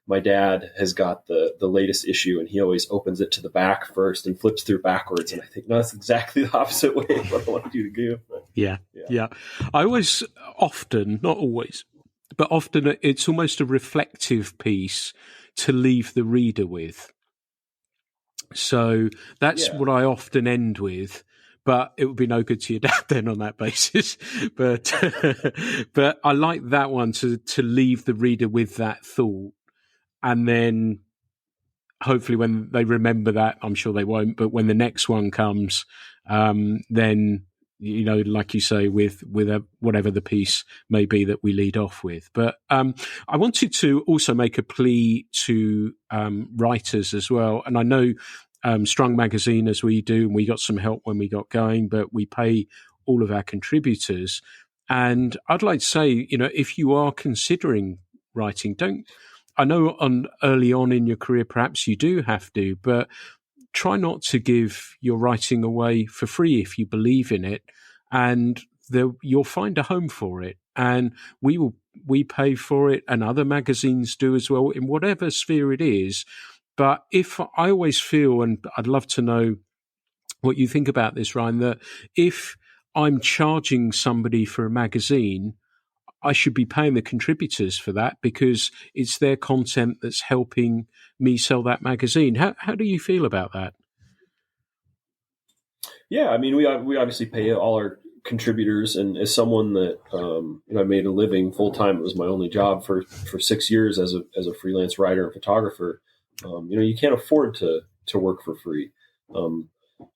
my dad has got the latest issue, and he always opens it to the back first and flips through backwards. And I think, no, that's exactly the opposite way of what I want you to do. But, yeah. I always, often, not always, but often it's almost a reflective piece to leave the reader with. So that's what I often end with. But it would be no good to your dad then on that basis. But but I like that one to leave the reader with that thought, and then hopefully when they remember that, I'm sure they won't. But when the next one comes, then like you say, with whatever the piece may be that we lead off with. But I wanted to also make a plea to writers as well, and I know. Strung Magazine, as we do, and we got some help when we got going, but we pay all of our contributors. And I'd like to say, if you are considering writing, I know early on in your career, perhaps you do have to, but try not to give your writing away for free if you believe in it, and you'll find a home for it. And we pay for it, and other magazines do as well, in whatever sphere it is. But if I always feel, and I'd love to know what you think about this, Ryan, that if I'm charging somebody for a magazine, I should be paying the contributors for that because it's their content that's helping me sell that magazine. How do you feel about that? Yeah, I mean, we obviously pay all our contributors, and as someone that I made a living full time, it was my only job for 6 years as a freelance writer and photographer. You can't afford to work for free.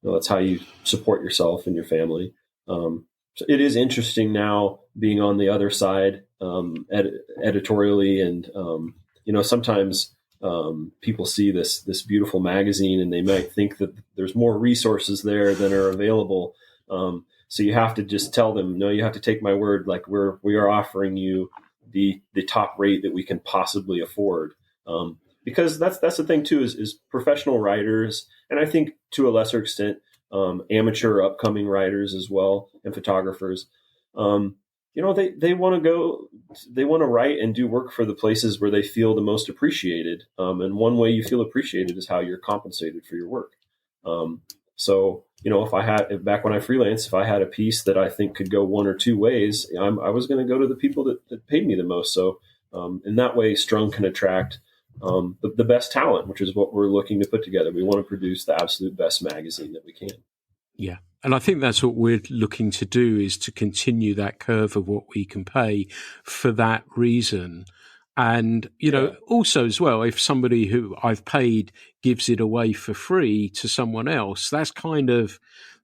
That's how you support yourself and your family. So it is interesting now being on the other side, editorially, and sometimes people see this beautiful magazine and they might think that there's more resources there than are available. So you have to just tell them, no, you have to take my word. Like we are offering you the top rate that we can possibly afford. Because that's the thing too, is professional writers, and I think to a lesser extent, amateur upcoming writers as well, and photographers. They want to write and do work for the places where they feel the most appreciated. And one way you feel appreciated is how you're compensated for your work. So back when I freelanced, if I had a piece that I think could go one or two ways, I was going to go to the people that paid me the most. So in that way, Strung can attract the best talent, which is what we're looking to put together. We want to produce the absolute best magazine that we can. Yeah. And I think that's what we're looking to do, is to continue that curve of what we can pay for that reason. And, also as well, if somebody who I've paid gives it away for free to someone else, that's kind of,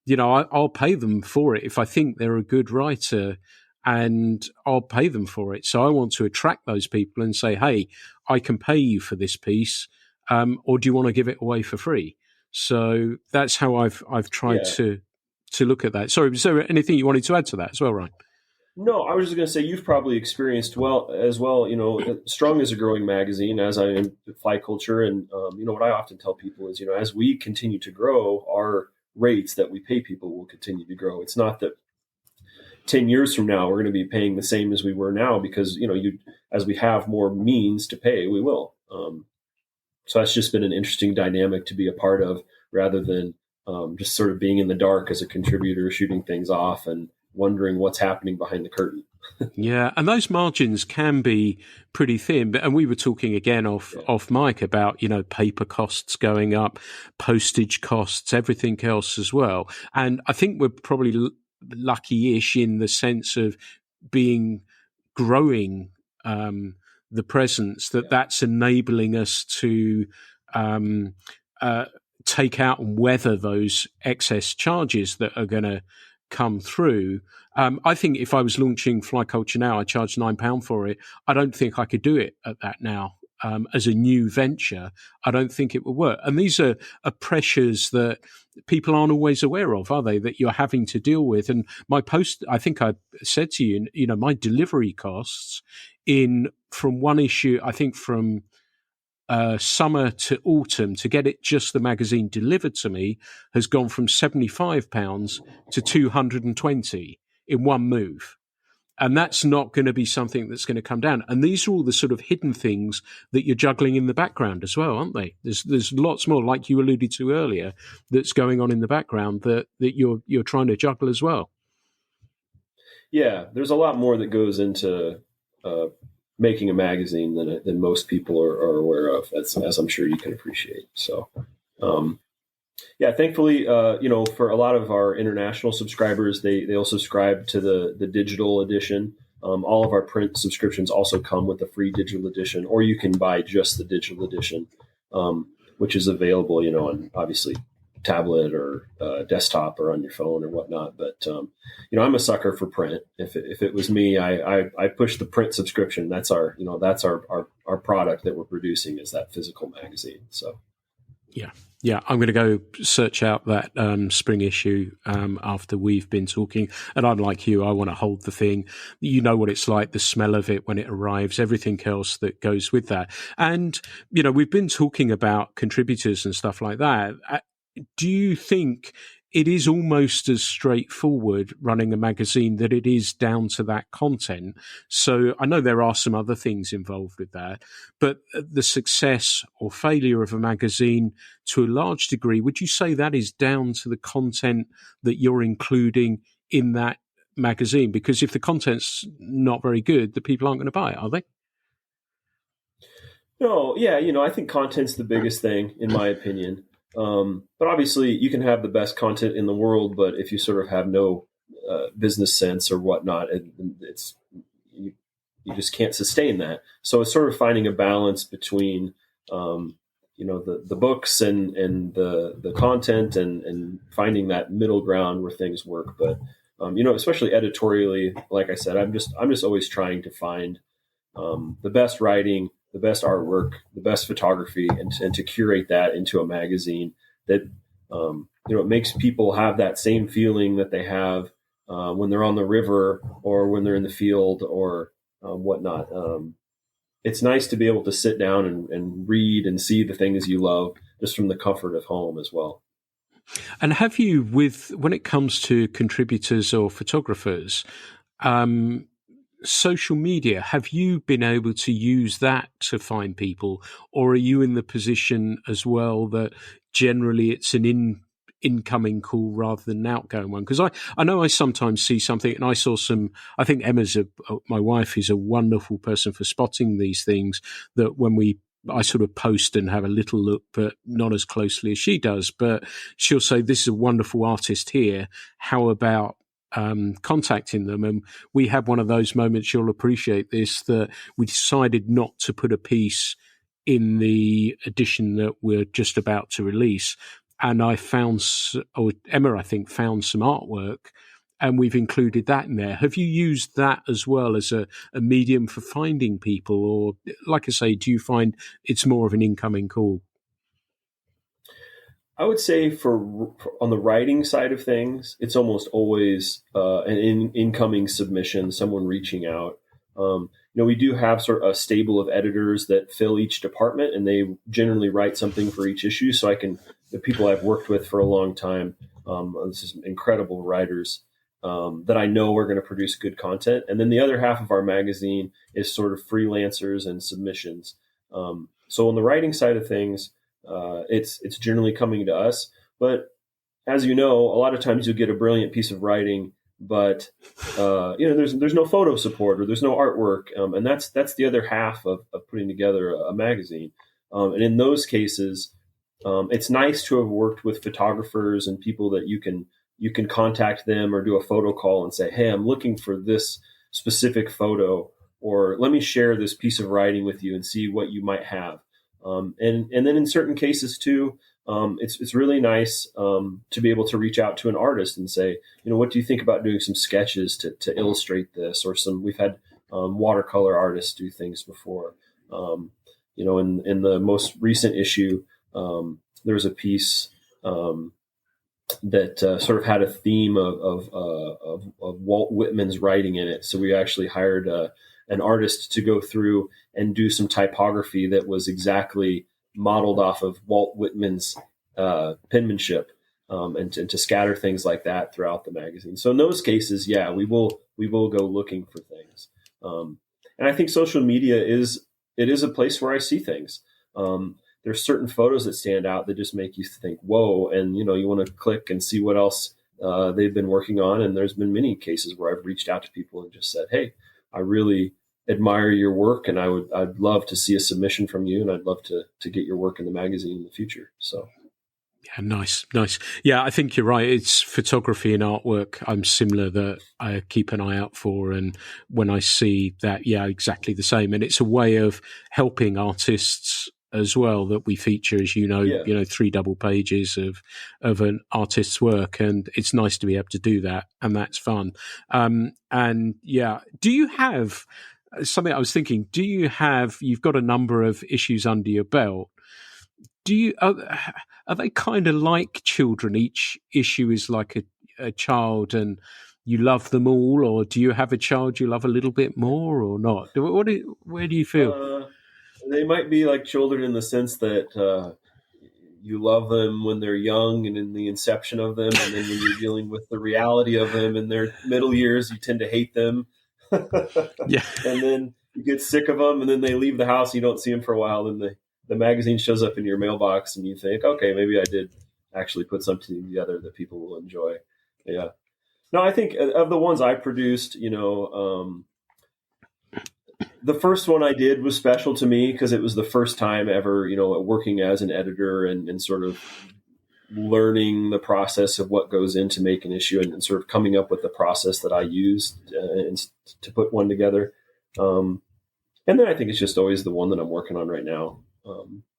I'll pay them for it if I think they're a good writer, and I'll pay them for it. So I want to attract those people and say, hey, I can pay you for this piece, or do you want to give it away for free? So that's how I've tried to look at that. Sorry, is there anything you wanted to add to that as well, Ryan? No, I was just going to say you've probably experienced as well. Strung is a growing magazine, as I am fly culture, and what I often tell people is, as we continue to grow, our rates that we pay people will continue to grow. It's not that 10 years from now, we're going to be paying the same as we were now, because, as we have more means to pay, we will. So that's just been an interesting dynamic to be a part of, rather than, just sort of being in the dark as a contributor, shooting things off and wondering what's happening behind the curtain. Yeah, and those margins can be pretty thin. And we were talking again off mic about, paper costs going up, postage costs, everything else as well. And I think we're probably lucky-ish in the sense of being growing the presence that's enabling us to take out and weather those excess charges that are going to come through. I think if I was launching Fly Culture now, I charge £9 for it. I don't think I could do it at that now. As a new venture, I don't think it will work. And these are pressures that people aren't always aware of, are they, that you're having to deal with? And my post, I think I said to you, my delivery costs from one issue, I think from summer to autumn, to get it just the magazine delivered to me, has gone from £75 to £220 in one move. And that's not going to be something that's going to come down. And these are all the sort of hidden things that you're juggling in the background as well, aren't they? There's lots more, like you alluded to earlier, that's going on in the background that you're trying to juggle as well. Yeah, there's a lot more that goes into making a magazine than most people are aware of, as I'm sure you can appreciate. So, thankfully, for a lot of our international subscribers, they'll subscribe to the digital edition. All of our print subscriptions also come with a free digital edition, or you can buy just the digital edition, which is available, on obviously tablet or desktop or on your phone or whatnot. But I'm a sucker for print. If it was me, I push the print subscription. That's our product that we're producing, is that physical magazine. So yeah, I'm going to go search out that spring issue after we've been talking. And I'm like you, I want to hold the thing. You know what it's like, the smell of it when it arrives, everything else that goes with that. And we've been talking about contributors and stuff like that. Do you think it is almost as straightforward running a magazine that it is down to that content? So I know there are some other things involved with that, but the success or failure of a magazine, to a large degree, would you say that is down to the content that you're including in that magazine? Because if the content's not very good, the people aren't going to buy it, are they? No, yeah, I think content's the biggest thing, in my opinion. But obviously, you can have the best content in the world, but if you sort of have no business sense or whatnot, you just can't sustain that. So it's sort of finding a balance between the books and the content and finding that middle ground where things work. But especially editorially, like I said, I'm just always trying to find the best writing, the best artwork, the best photography, and to curate that into a magazine that, it makes people have that same feeling that they have when they're on the river or when they're in the field or whatnot. It's nice to be able to sit down and read and see the things you love just from the comfort of home as well. And have you, when it comes to contributors or photographers, social media, have you been able to use that to find people, or are you in the position as well that generally it's an incoming call rather than an outgoing one? Because I know I sometimes see something, and I saw I think Emma's my wife is a wonderful person for spotting these things, that when I sort of post and have a little look, but not as closely as she does, but she'll say, this is a wonderful artist here, how about contacting them? And we had one of those moments, you'll appreciate this, that we decided not to put a piece in the edition that we're just about to release. And Emma, I think, found some artwork, and we've included that in there. Have you used that as well as a medium for finding people? Or, like I say, do you find it's more of an incoming call? I would say for on the writing side of things, it's almost always an incoming submission, someone reaching out. We do have sort of a stable of editors that fill each department, and they generally write something for each issue. So the people I've worked with for a long time, this is incredible writers that I know are going to produce good content. And then the other half of our magazine is sort of freelancers and submissions. So on the writing side of things, it's generally coming to us, but as you know, a lot of times you'll get a brilliant piece of writing, but there's no photo support or there's no artwork, and that's the other half of putting together a magazine. And in those cases, it's nice to have worked with photographers and people that you can contact them or do a photo call and say, hey, I'm looking for this specific photo, or let me share this piece of writing with you and see what you might have. And then in certain cases too, it's really nice to be able to reach out to an artist and say, what do you think about doing some sketches to illustrate this? Or we've had watercolor artists do things before. In the most recent issue, there was a piece that sort of had a theme of Walt Whitman's writing in it. So we actually hired an artist to go through and do some typography that was exactly modeled off of Walt Whitman's penmanship, and to scatter things like that throughout the magazine. So in those cases, yeah, we will go looking for things. And I think social media is a place where I see things. There's certain photos that stand out that just make you think, whoa, and you want to click and see what else they've been working on. And there's been many cases where I've reached out to people and just said, hey, I really admire your work, and I'd love to see a submission from you, and I'd love to get your work in the magazine in the future. So. Yeah, nice. Yeah, I think you're right. It's photography and artwork. I'm similar that I keep an eye out for, and when I see that, yeah, exactly the same. And it's a way of helping artists as well that we feature, as Yeah. 3 double pages of an artist's work, and it's nice to be able to do that, and that's fun. And yeah, do you have something I was thinking? You've got a number of issues under your belt. Are they kind of like children? Each issue is like a child, and you love them all, or do you have a child you love a little bit more, or not? Where do you feel? They might be like children in the sense that you love them when they're young and in the inception of them, and then when you're dealing with the reality of them in their middle years, you tend to hate them. Yeah. And then you get sick of them, and then they leave the house, and you don't see them for a while, and the magazine shows up in your mailbox, and you think, okay, maybe I did actually put something together that people will enjoy. Yeah. No, I think of the ones I produced, the first one I did was special to me because it was the first time ever, working as an editor and sort of learning the process of what goes into make an issue, and sort of coming up with the process that I used to put one together. And then I think it's just always the one that I'm working on right now.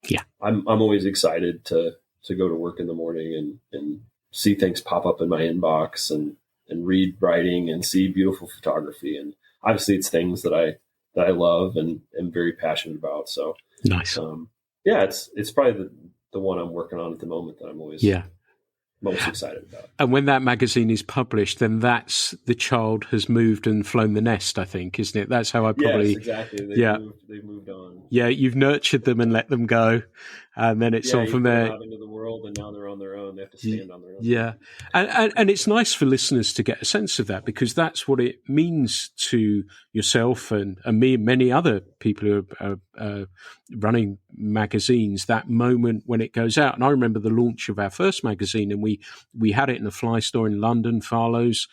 Yeah, I'm always excited to go to work in the morning and see things pop up in my inbox and read writing and see beautiful photography. And obviously it's things that I love and am very passionate about. So nice. Yeah, it's probably the one I'm working on at the moment that I'm always most excited about. And when that magazine is published, then that's the child has moved and flown the nest, I think, isn't it? That's how I probably... Yes, exactly. They've moved on. Yeah, you've nurtured them and let them go, and then it's on from there. Out into the world, and now they're on their own. They have to stand on their own. Yeah, and it's nice for listeners to get a sense of that, because that's what it means to yourself and me and many other people who are running magazines, that moment when it goes out. And I remember the launch of our first magazine, and we had it in a fly store in London, Farlow's.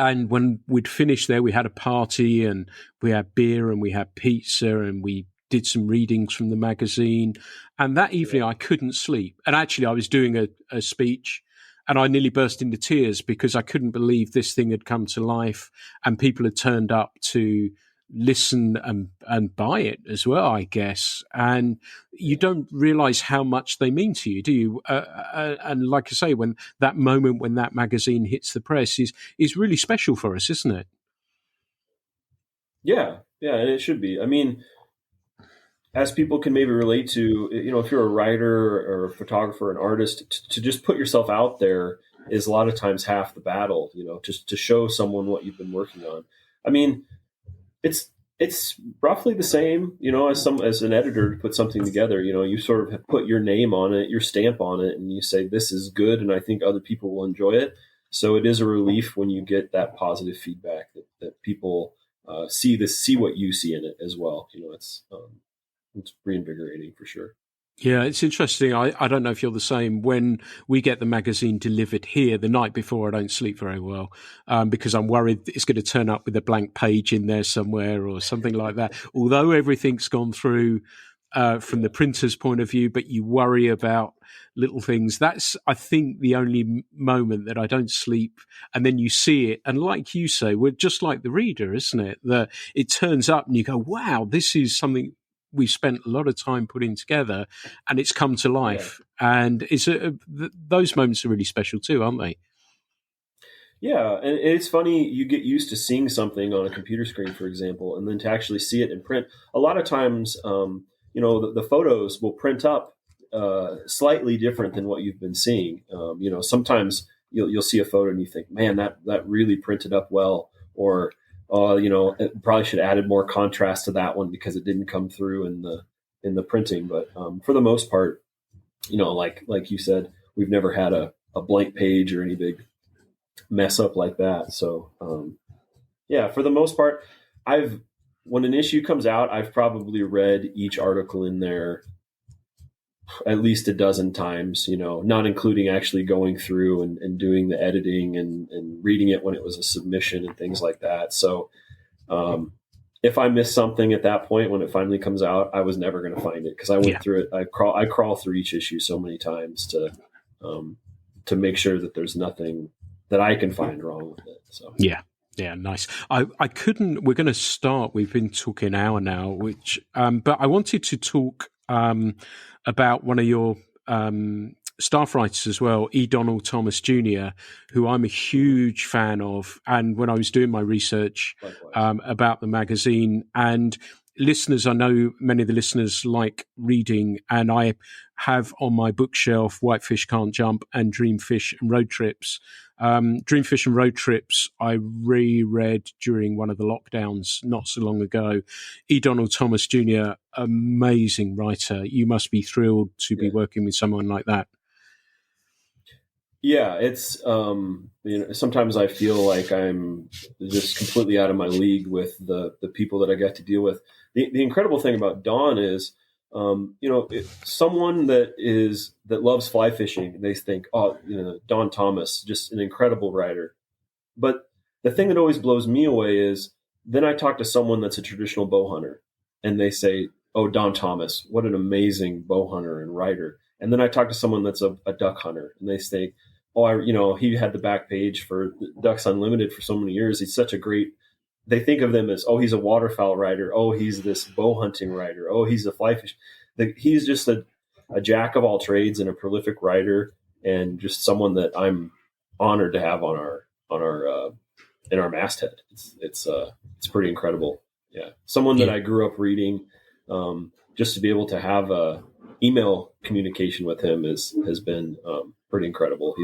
And when we'd finished there, we had a party, and we had beer, and we had pizza, and we did some readings from the magazine. And that evening I couldn't sleep. And actually I was doing a speech, and I nearly burst into tears because I couldn't believe this thing had come to life, and people had turned up to listen and buy it as well, I guess. And you don't realize how much they mean to you, do you? And like I say, when that moment when that magazine hits the press is really special for us, isn't it? Yeah, and it should be. I mean, as people can maybe relate to, if you're a writer or a photographer, an artist, to just put yourself out there is a lot of times half the battle, just to show someone what you've been working on. I mean, it's roughly the same, as an editor to put something together. You sort of have put your name on it, your stamp on it, and you say, this is good, and I think other people will enjoy it. So it is a relief when you get that positive feedback that people see what you see in it as well. It's reinvigorating for sure. Yeah, it's interesting. I don't know if you're the same. When we get the magazine delivered here the night before, I don't sleep very well because I'm worried it's going to turn up with a blank page in there somewhere or something like that. Although everything's gone through from the printer's point of view, but you worry about little things. That's, I think, the only moment that I don't sleep. And then you see it. And like you say, we're just like the reader, isn't it? That it turns up and you go, wow, this is something we spent a lot of time putting together and it's come to life. Yeah. And those moments are really special too, aren't they? Yeah, and it's funny, you get used to seeing something on a computer screen, for example, and then to actually see it in print. A lot of times, the photos will print up slightly different than what you've been seeing. Sometimes you'll see a photo and you think, man, that really printed up well, or it probably should have added more contrast to that one because it didn't come through in the printing. But for the most part, like you said, we've never had a blank page or any big mess up like that. So for the most part, when an issue comes out, I've probably read each article in there at least a dozen times, not including actually going through and doing the editing and reading it when it was a submission and things like that. So if I miss something at that point, when it finally comes out, I was never going to find it because I went through it. I crawl through each issue so many times to make sure that there's nothing that I can find wrong with it. So yeah, nice. I couldn't. We're going to start. We've been talking an hour now, but I wanted to talk about one of your staff writers as well, E. Donald Thomas Jr., who I'm a huge fan of. And when I was doing my research about the magazine, and listeners, I know many of the listeners like reading, and I have on my bookshelf Whitefish Can't Jump and Dreamfish and Road Trips. Dreamfish and Road Trips I reread during one of the lockdowns not so long ago. E. Donald Thomas Jr., amazing writer. You must be thrilled to be working with someone like that. Yeah, it's sometimes I feel like I'm just completely out of my league with the people that I get to deal with. The incredible thing about Don is, someone that loves fly fishing, they think, Don Thomas, just an incredible writer. But the thing that always blows me away is then I talk to someone that's a traditional bow hunter, and they say, "Oh, Don Thomas, what an amazing bow hunter and writer." And then I talk to someone that's a duck hunter, and they say, "Oh, he had the back page for Ducks Unlimited for so many years. He's such a great." They think of them as, "Oh, he's a waterfowl writer. Oh, he's this bow hunting writer. Oh, he's a fly fish." He's just a jack of all trades and a prolific writer, and just someone that I'm honored to have on our in our masthead. It's pretty incredible. Yeah, someone that I grew up reading. Just to be able to have a email communication with him has been pretty incredible.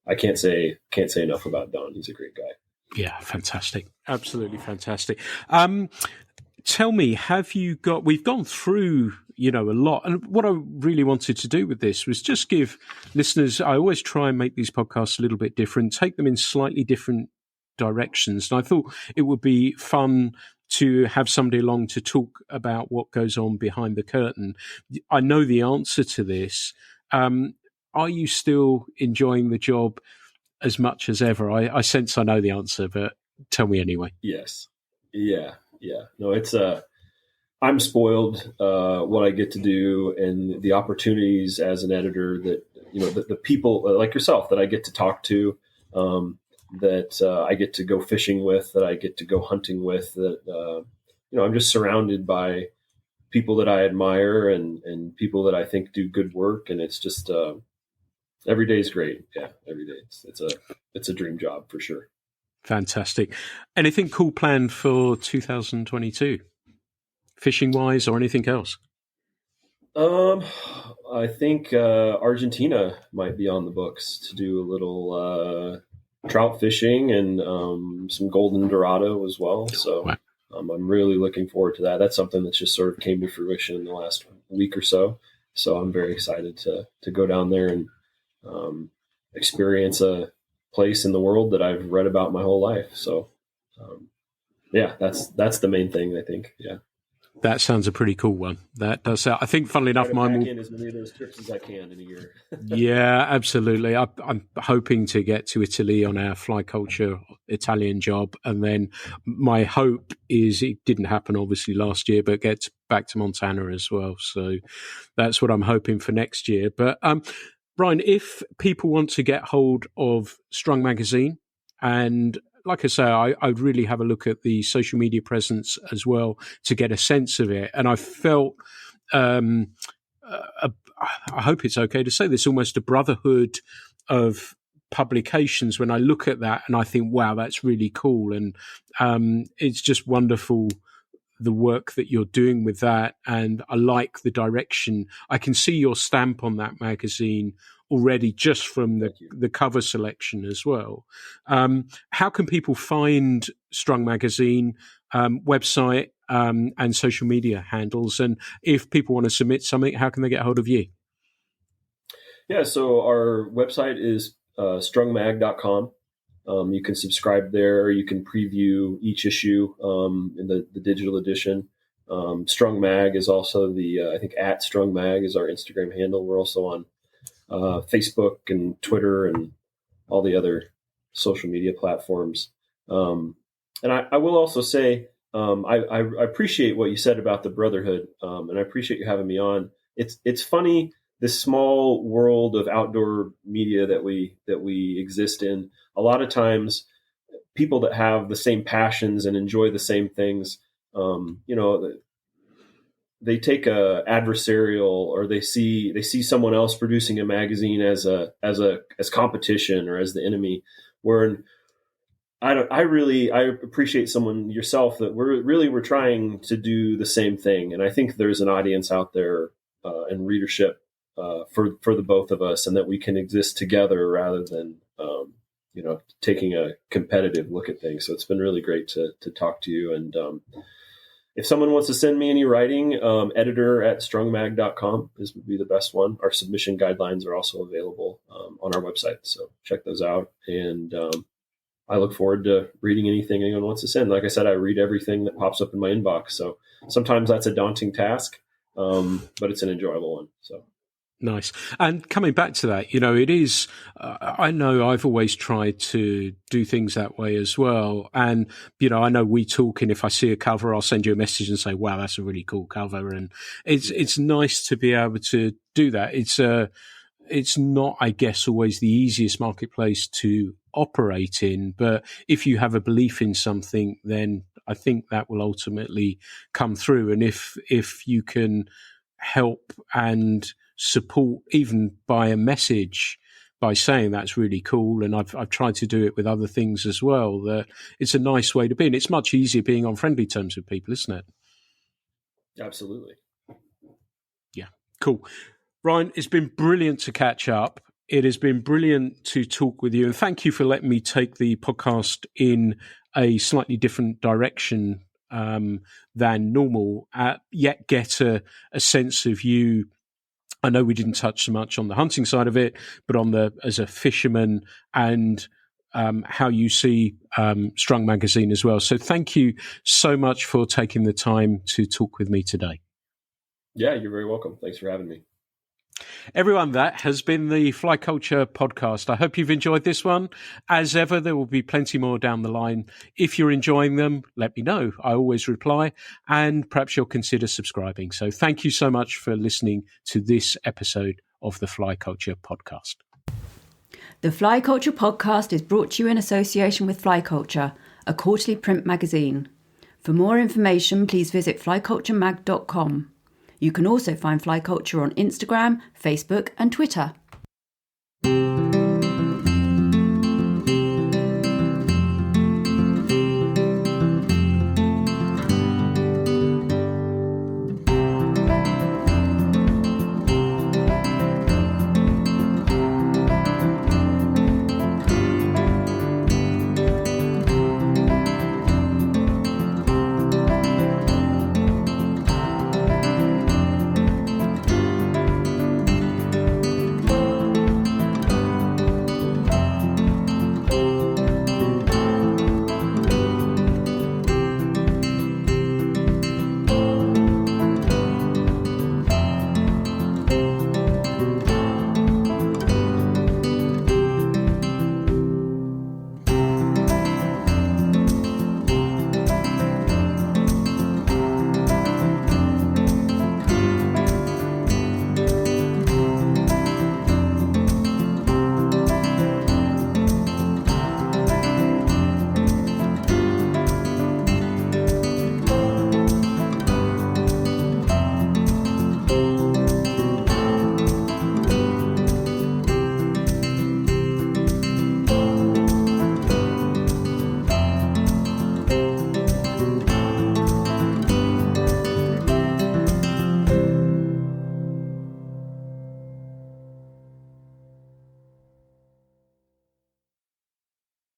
I can't say enough about Don. He's a great guy. Yeah, fantastic. Absolutely fantastic. Tell me, we've gone through, a lot. And what I really wanted to do with this was just give listeners, I always try and make these podcasts a little bit different, take them in slightly different directions. And I thought it would be fun to have somebody along to talk about what goes on behind the curtain. I know the answer to this. Are you still enjoying the job as much as ever? I sense I know the answer, but tell me anyway. Yes. Yeah. No, it's I'm spoiled what I get to do and the opportunities as an editor that, the people like yourself that I get to talk to, that I get to go fishing with, that I get to go hunting with, that, I'm just surrounded by people that I admire and people that I think do good work. And it's just, every day is great. Yeah. Every day. It's a dream job for sure. Fantastic. Anything cool planned for 2022? Fishing wise or anything else? I think Argentina might be on the books to do a little trout fishing and some golden dorado as well. So wow. I'm really looking forward to that. That's something that's just sort of came to fruition in the last week or so. So I'm very excited to go down there and experience a place in the world that I've read about my whole life. So that's the main thing, I think. Yeah. That sounds a pretty cool one. That does sound. I think, funnily enough, mine will. In as many of those trips as I can in a year. Yeah, absolutely. I'm hoping to get to Italy on our Fly Culture Italian job, and then my hope is it didn't happen obviously last year, but get back to Montana as well. So that's what I'm hoping for next year. But Brian, if people want to get hold of Strung Magazine, and like I say, I'd really have a look at the social media presence as well to get a sense of it. And I felt, I hope it's okay to say this, almost a brotherhood of publications when I look at that and I think, wow, that's really cool. And it's just wonderful, the work that you're doing with that. And I like the direction. I can see your stamp on that magazine already just from the cover selection as well. How can people find Strung Magazine website and social media handles? And if people want to submit something, how can they get hold of you? Yeah, so our website is strungmag.com. You can subscribe there. You can preview each issue in the digital edition. Strung Mag is also I think at Strung Mag is our Instagram handle. We're also on Facebook and Twitter and all the other social media platforms. And I will also say, I appreciate what you said about the brotherhood, and I appreciate you having me on. It's funny, this small world of outdoor media that we exist in. A lot of times, people that have the same passions and enjoy the same things, they take a adversarial, or they see someone else producing a magazine as competition or as the enemy. Where I appreciate someone yourself that we're trying to do the same thing, and I think there's an audience out there and readership for the both of us, and that we can exist together rather than taking a competitive look at things. So it's been really great to talk to you. And if someone wants to send me any writing, editor@strungmag.com would be the best one. Our submission guidelines are also available on our website, so check those out. And I look forward to reading anything anyone wants to send. Like I said, I read everything that pops up in my inbox. So sometimes that's a daunting task, but it's an enjoyable one. So. Nice. And coming back to that, it is, I know I've always tried to do things that way as well. And, I know we talk, and if I see a cover, I'll send you a message and say, wow, that's a really cool cover. And it's nice to be able to do that. It's not, I guess, always the easiest marketplace to operate in, but if you have a belief in something, then I think that will ultimately come through. And if you can help and support even by a message, by saying that's really cool, and I've tried to do it with other things as well, that it's a nice way to be. And it's much easier being on friendly terms with people, isn't it? Absolutely. Yeah, cool. Ryan, it's been brilliant to catch up. It has been brilliant to talk with you, and thank you for letting me take the podcast in a slightly different direction than normal, yet get a sense of you. I know we didn't touch so much on the hunting side of it, but as a fisherman, and how you see Strung Magazine as well. So thank you so much for taking the time to talk with me today. Yeah, you're very welcome. Thanks for having me. Everyone, that has been the Fly Culture podcast. I hope you've enjoyed this one. As ever, there will be plenty more down the line. If you're enjoying them, let me know. I always reply, and perhaps you'll consider subscribing. So thank you so much for listening to this episode of the Fly Culture podcast. The Fly Culture podcast is brought to you in association with Fly Culture, a quarterly print magazine. For more information, please visit flyculturemag.com. You can also find Fly Culture on Instagram, Facebook, and Twitter.